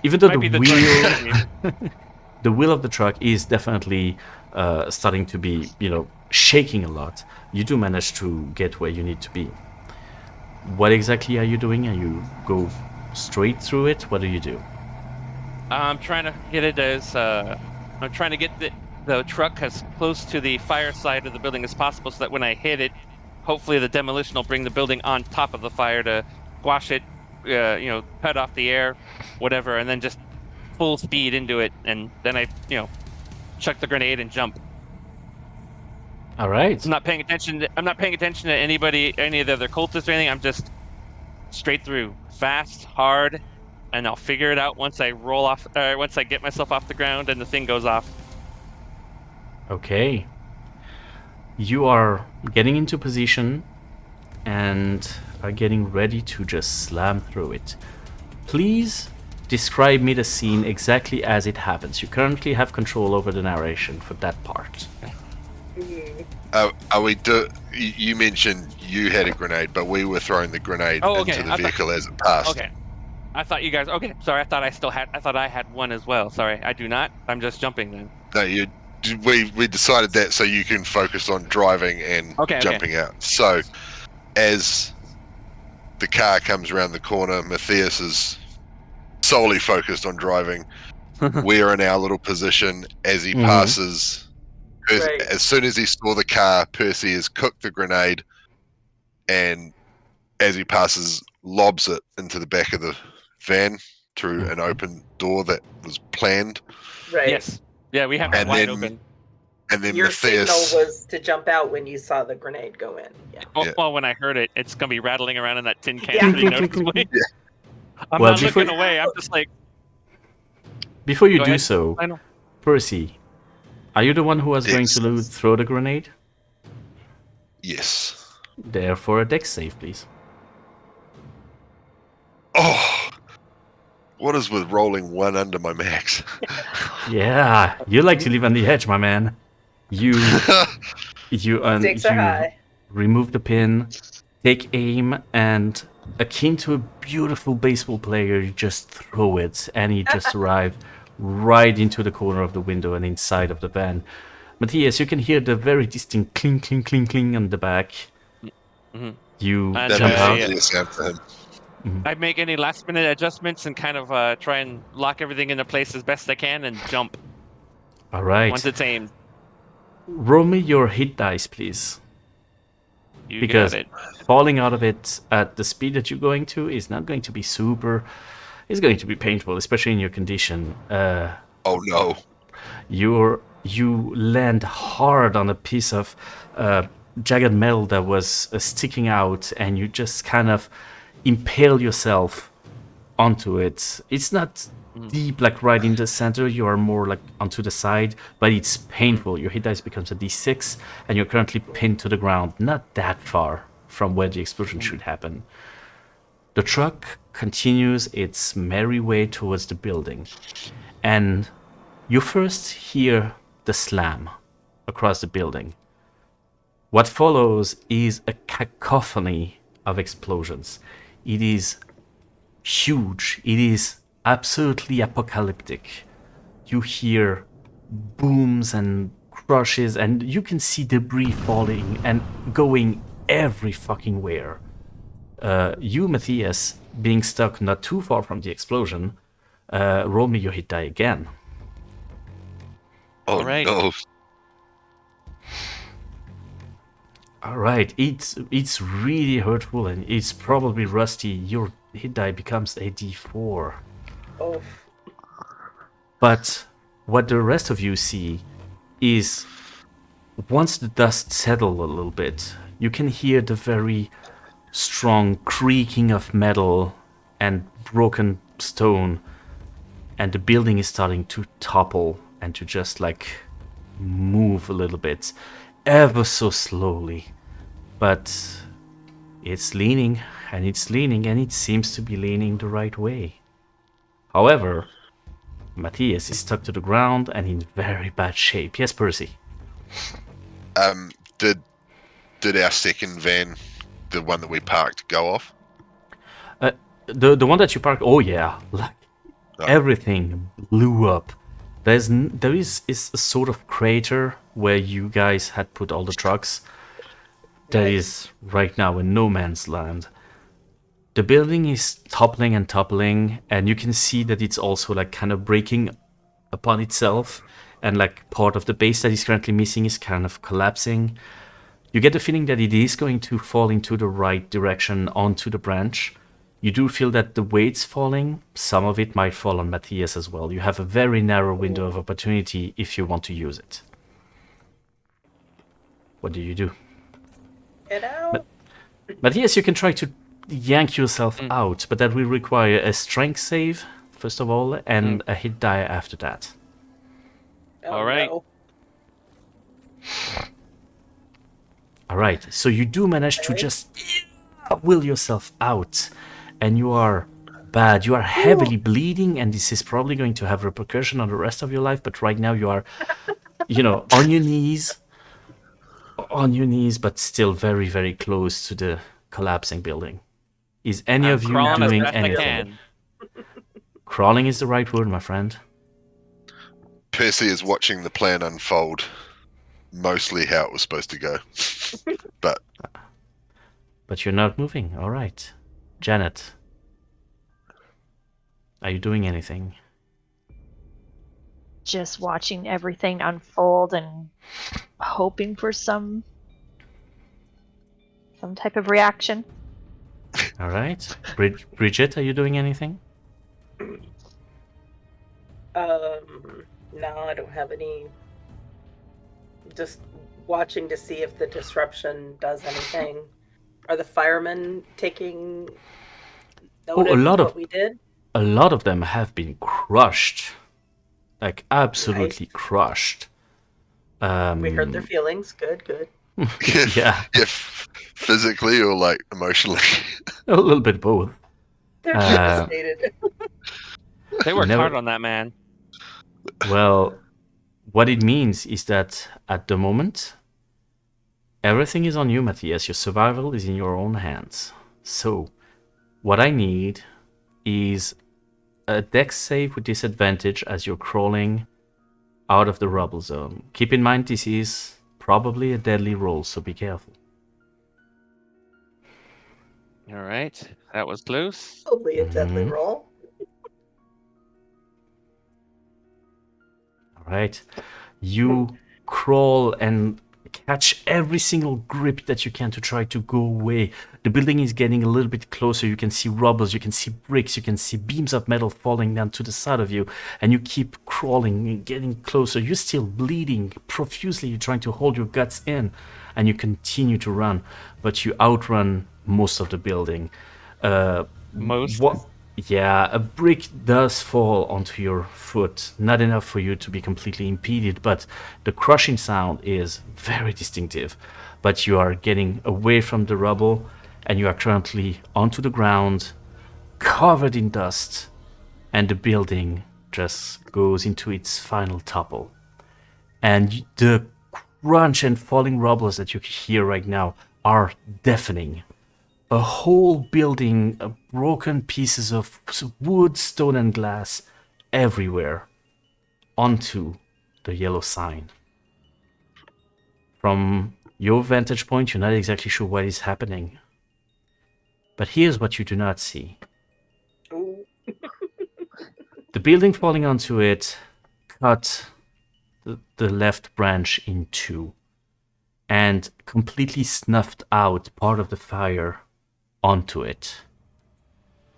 Even though Might be the the wheel, joint. the wheel of the truck is definitely starting to be, shaking a lot, you do manage to get where you need to be. What exactly are you doing? Are you go straight through it? What do you do? I'm trying to get it as I'm trying to get the truck as close to the fire side of the building as possible, so that when I hit it, hopefully the demolition will bring the building on top of the fire to squash it, cut off the air, whatever, and then just full speed into it, and then I chuck the grenade and jump. All right. I'm not paying attention. I'm not paying attention to anybody, any of the other cultists or anything. I'm just straight through, fast, hard, and I'll figure it out once I roll off. Once I get myself off the ground and the thing goes off. Okay. You are getting into position and are getting ready to just slam through it. Please describe me the scene exactly as it happens. You currently have control over the narration for that part. Are we? You mentioned you had a grenade, but we were throwing the grenade into the vehicle as it passed. Okay. I thought you guys. Okay, sorry. I thought I still had. I thought I had one as well. Sorry, I do not. I'm just jumping then. No, we decided that so you can focus on driving and jumping out. So, as the car comes around the corner, Matthias is solely focused on driving. We're in our little position as he passes. Right. As soon as he saw the car, Percy has cooked the grenade, and as he passes, lobs it into the back of the van through an open door that was planned. Right. Yes. Yeah, we have that wide open. And then Your Matthias, signal was to jump out when you saw the grenade go in. Yeah. Well, when I heard it, it's gonna be rattling around in that tin can Yeah. pretty noticeably. I'm Well, not looking away. I'm just like. Before you Go do ahead. so, I know. Percy, are you the one who was going to throw the grenade? Yes. Therefore, a dex save, please. Oh, what is with rolling one under my max? Yeah, you like to live on the edge, my man. You Stakes are high. remove the pin, take aim, and akin to a beautiful baseball player, you just throw it, and he just arrived right into the corner of the window and inside of the van. Matthias, you can hear the very distinct cling, cling, cling, cling on the back. Mm-hmm. You And, jump out. I make any last minute adjustments and kind of try and lock everything into place as best I can and jump. All right. Once it's aimed. Roll me your hit dice, please. You Because got it. falling out of it at the speed that you're going to is not going to be super. It's going to be painful, especially in your condition. Oh no! You land hard on a piece of jagged metal that was sticking out, and you just kind of impale yourself onto it. It's not deep, like right in the center. You are more like onto the side, but it's painful. Your hit dice becomes a d6, and you're currently pinned to the ground, not that far from where the explosion should happen. The truck continues its merry way towards the building, and you first hear the slam across the building. What follows is a cacophony of explosions. It is huge. It is absolutely apocalyptic. You hear booms and crushes, and you can see debris falling and going every fucking where. You, Matthias, being stuck not too far from the explosion, roll me your hit die again. Oh Alright. no! All right, it's really hurtful and it's probably rusty. Your hit die becomes a d4. Oh. But what the rest of you see is once the dust settles a little bit, you can hear the very strong creaking of metal and broken stone, and the building is starting to topple and to just like move a little bit, ever so slowly. But it's leaning, and it's leaning, and it seems to be leaning the right way. However, Matthias is stuck to the ground and in very bad shape. Yes, Percy. Did our second van, the one that we parked, go off? The one that you parked. Oh yeah, like everything blew up. There is a sort of crater where you guys had put all the trucks. That is right now in no man's land. The building is toppling and toppling, and you can see that it's also like kind of breaking upon itself, and like part of the base that is currently missing is kind of collapsing. You get the feeling that it is going to fall into the right direction onto the branch. You do feel that the way it's falling, some of it might fall on Matthias as well. You have a very narrow window of opportunity if you want to use it. What do you do? Get out. But yes, you can try to yank yourself out, but that will require a strength save, first of all, and a hit die after that. Oh, All right. no. Alright, so you do manage to just will yourself out, and you are bad. You are heavily bleeding, and this is probably going to have repercussion on the rest of your life, but right now you are, on your knees, but still very, very close to the collapsing building. Is any I'm of you crawling as doing best I anything? can. Crawling is the right word, my friend. Percy is watching the plan unfold, mostly how it was supposed to go. But you're not moving. All right. Janet, are you doing anything? Just watching everything unfold and hoping for some type of reaction. All right. Bridget, are you doing anything? No, I don't have any. Just watching to see if the disruption does anything. Are the firemen taking note a of lot what of- we did? A lot of them have been crushed. Like, absolutely crushed. We heard their Mm. feelings. Good, good. Yeah, Physically or like emotionally. a little bit both. They're Uh, devastated. They worked Never- hard on that, man. Well, what it means is that at the moment, everything is on you, Matthias. Your survival is in your own hands. So, what I need is a dex save with disadvantage as you're crawling out of the rubble zone. Keep in mind, this is probably a deadly roll, so be careful. All right, that was close. Only a deadly Mhm. roll. All right. You crawl and catch every single grip that you can to try to go away. The building is getting a little bit closer. You can see rubbles, you can see bricks, you can see beams of metal falling down to the side of you, and you keep crawling and getting closer. You're still bleeding profusely. You're trying to hold your guts in, and you continue to run, but you outrun most of the building. Most. Yeah, a brick does fall onto your foot. Not enough for you to be completely impeded, but the crushing sound is very distinctive. But you are getting away from the rubble, and you are currently onto the ground, covered in dust, and the building just goes into its final topple. And the crunch and falling rubbles that you hear right now are deafening. A whole building, broken pieces of wood, stone, and glass everywhere onto the yellow sign. From your vantage point, you're not exactly sure what is happening. But here's what you do not see. Ooh. The building falling onto it cut the left branch in two and completely snuffed out part of the fire onto it.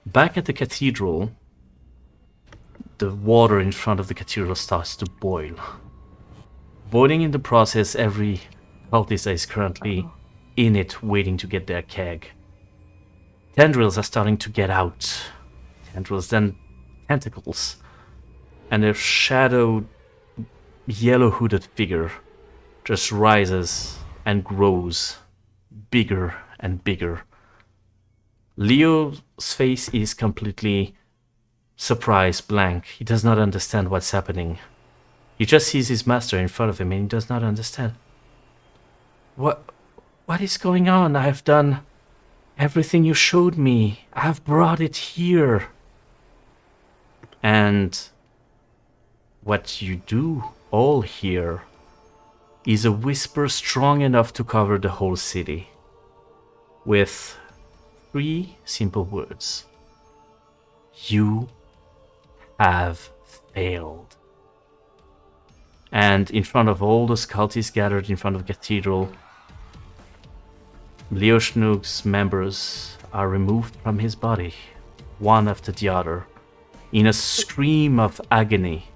Back at the cathedral, the water in front of the cathedral starts to boil. Boiling in the process, every cultist is currently in it waiting to get their keg. Tendrils are starting to get out. Tendrils, then tentacles. And a shadowed, yellow hooded figure just rises and grows bigger and bigger. Leo's face is completely surprised, blank. He does not understand what's happening. He just sees his master in front of him and he does not understand. What is going on? I have done everything you showed me. I have brought it here. And what you do all hear is a whisper strong enough to cover the whole city. With 3 simple words. You have failed. And in front of all those cultists gathered in front of the cathedral, Leo Schnoog's members are removed from his body, one after the other, in a scream of agony.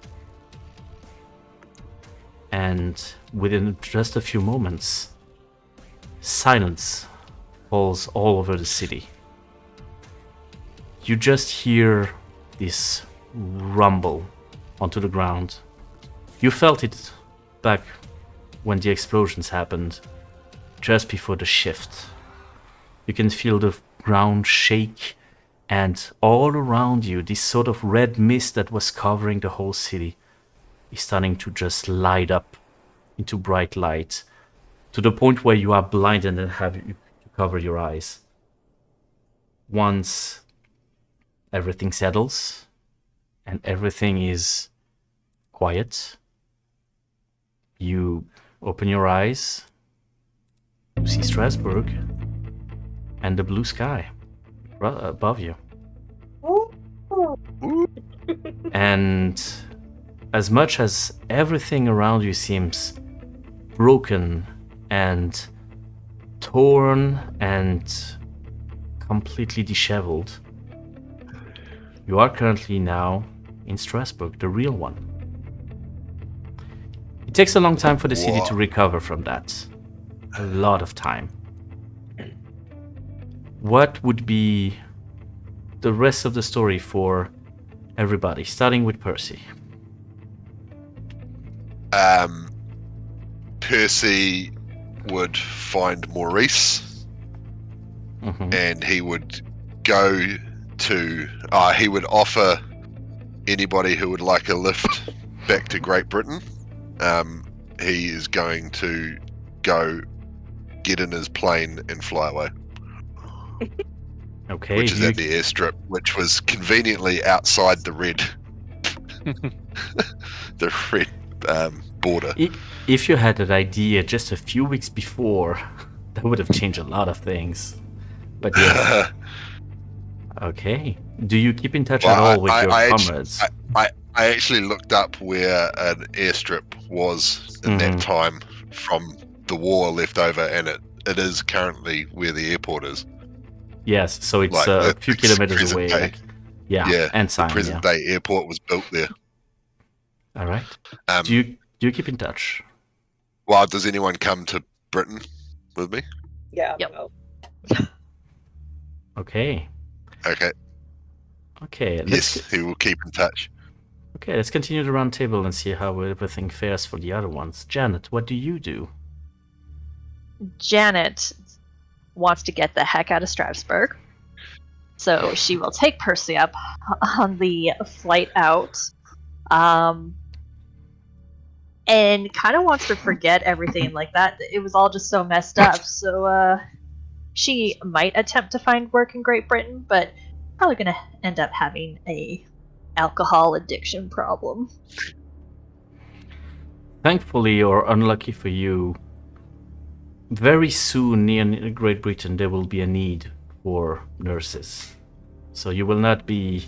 And within just a few moments, Silence falls all over the city. You just hear this rumble onto the ground. You felt it back when the explosions happened, just before the shift. You can feel the ground shake, and all around you, this sort of red mist that was covering the whole city is starting to just light up into bright light, to the point where you are blinded and have to cover your eyes. Once everything settles and everything is quiet, you open your eyes, you see Strasbourg and the blue sky above you. And as much as everything around you seems broken and torn and completely disheveled, you are currently now in Strasbourg, the real one. It takes a long time for the city to recover from that. A lot of time. What would be the rest of the story for everybody, starting with Percy? Percy would find Maurice, and he would go to. He would offer anybody who would like a lift back to Great Britain. He is going to go get in his plane and fly away. Okay. Which is at the airstrip, which was conveniently outside the red, the red border. If you had that idea just a few weeks before, that would have changed a lot of things. But yes. Okay. Do you keep in touch at all with your comrades? I actually looked up where an airstrip was in that time from the war left over, and it is currently where the airport is. Yes, so it's a few kilometers away. Day. Yeah, and the present day airport was built there. All right. Do you keep in touch? Well, does anyone come to Britain with me? Yeah. Yep. Well, Okay. Yes, he will keep in touch. Okay, let's continue the round table and see how everything fares for the other ones. Janet, what do you do? Janet wants to get the heck out of Strasbourg, so she will take Percy up on the flight out, and kind of wants to forget everything like that. It was all just so messed up. So she might attempt to find work in Great Britain, but probably going to end up having a alcohol addiction problem. Thankfully, or unlucky for you, very soon near Great Britain there will be a need for nurses. So you will not be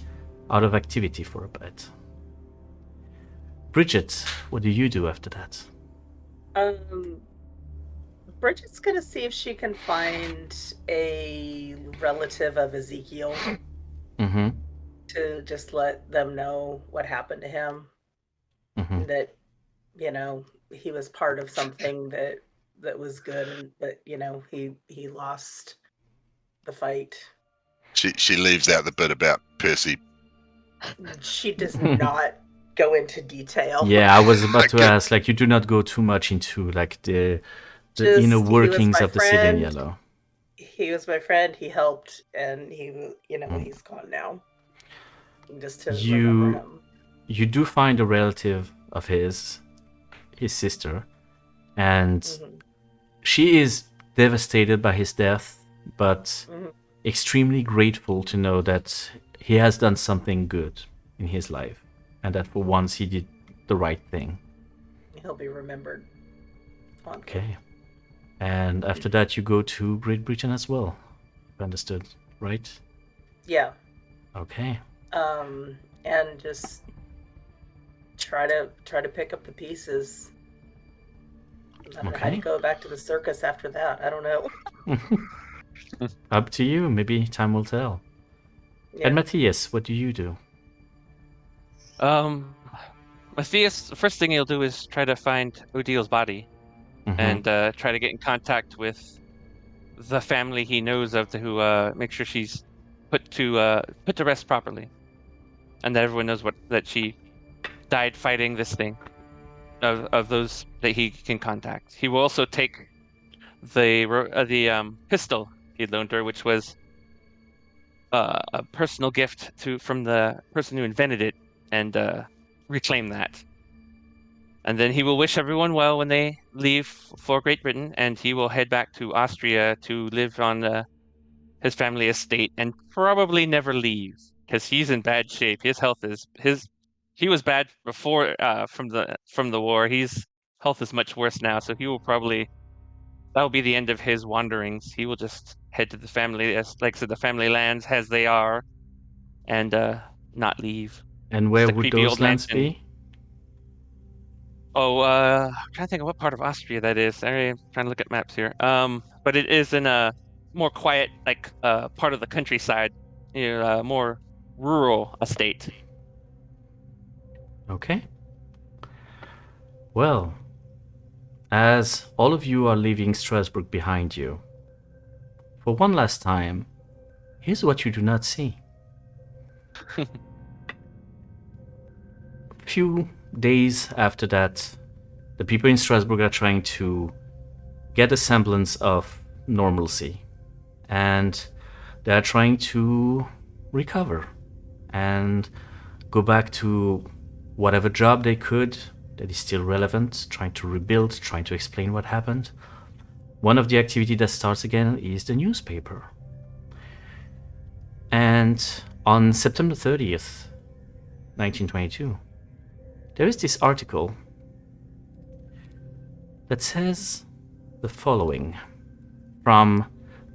out of activity for a bit. Bridget, what do you do after that? Bridget's gonna see if she can find a relative of Ezekiel to just let them know what happened to him. That, he was part of something that was good, but he lost the fight. She leaves out the bit about Percy. She does not go into detail. Yeah, I was about to ask, you do not go too much into the inner workings of the city in yellow. He was my friend, he helped, and he's gone now. Just to remember him. You do find a relative of his sister, and she is devastated by his death, but extremely grateful to know that he has done something good in his life, and that for once he did the right thing. He'll be remembered. Okay. And after that you go to Great Britain as well. Understood, right? Yeah. Okay. And just try to pick up the pieces. I don't know how to go back to the circus after that. I don't know. Up to you. Maybe time will tell. Yeah. And Matthias, what do you do? Matthias, the first thing he'll do is try to find Odil's body and try to get in contact with the family he knows of to make sure she's put to rest properly, and that everyone knows that she died fighting this thing. Of those that he can contact, he will also take the pistol he loaned her, which was a personal gift from the person who invented it, and reclaim that. And then he will wish everyone well when they leave for Great Britain, and he will head back to Austria to live on his family estate and probably never leave because he's in bad shape. His health is he was bad before from the war. His health is much worse now, so that will be the end of his wanderings. He will just head to the family, like I said, the family lands as they are, and not leave. And where It's a would creepy those old lands mansion. be? Oh, I'm trying to think of what part of Austria that is. I'm trying to look at maps here. But it is in a more quiet, like part of the countryside, more rural estate. Okay. Well, as all of you are leaving Strasbourg behind you, for one last time, here's what you do not see. A few days after that, the people in Strasbourg are trying to get a semblance of normalcy, and they are trying to recover and go back to whatever job they could that is still relevant, trying to rebuild, trying to explain what happened. One of the activity that starts again is the newspaper. And on September 30th, 1922, there is this article that says the following from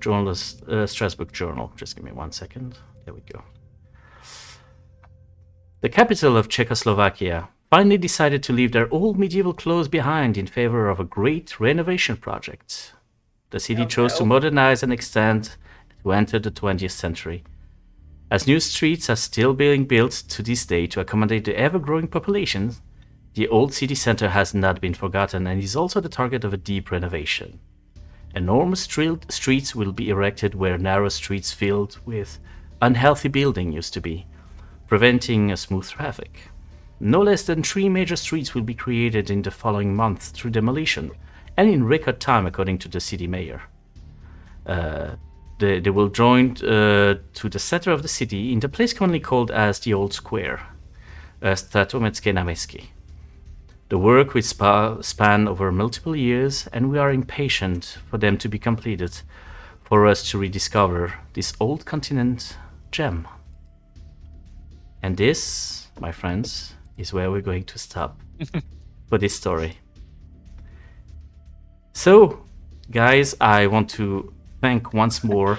Strasbourg Journal. Just give me 1 second. There we go. The capital of Czechoslovakia finally decided to leave their old medieval clothes behind in favor of a great renovation project. The city chose to modernize and extend to enter the 20th century. As new streets are still being built to this day to accommodate the ever-growing population, the old city center has not been forgotten and is also the target of a deep renovation. Enormous streets will be erected where narrow streets filled with unhealthy building used to be, preventing a smooth traffic. No less than 3 major streets will be created in the following month through demolition, and in record time, according to the city mayor. They will join to the center of the city in the place commonly called as the Old Square, Stratometskie Náměstí. The work will span over multiple years, and we are impatient for them to be completed, for us to rediscover this old continent gem. And this, my friends, is where we're going to stop for this story. So, guys, I want to thank once more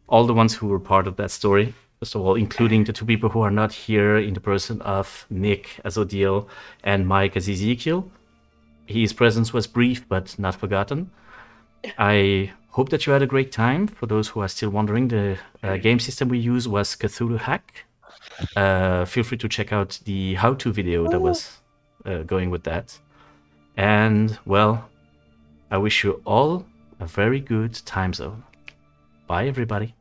all the ones who were part of that story. First of all, including the 2 people who are not here in the person of Nick as Odile and Mike as Ezekiel. His presence was brief but not forgotten. I hope that you had a great time. For those who are still wondering, the game system we use was Cthulhu Hack. Feel free to check out the how-to video that was going with that. And, well, I wish you all a very good time zone. Bye, everybody.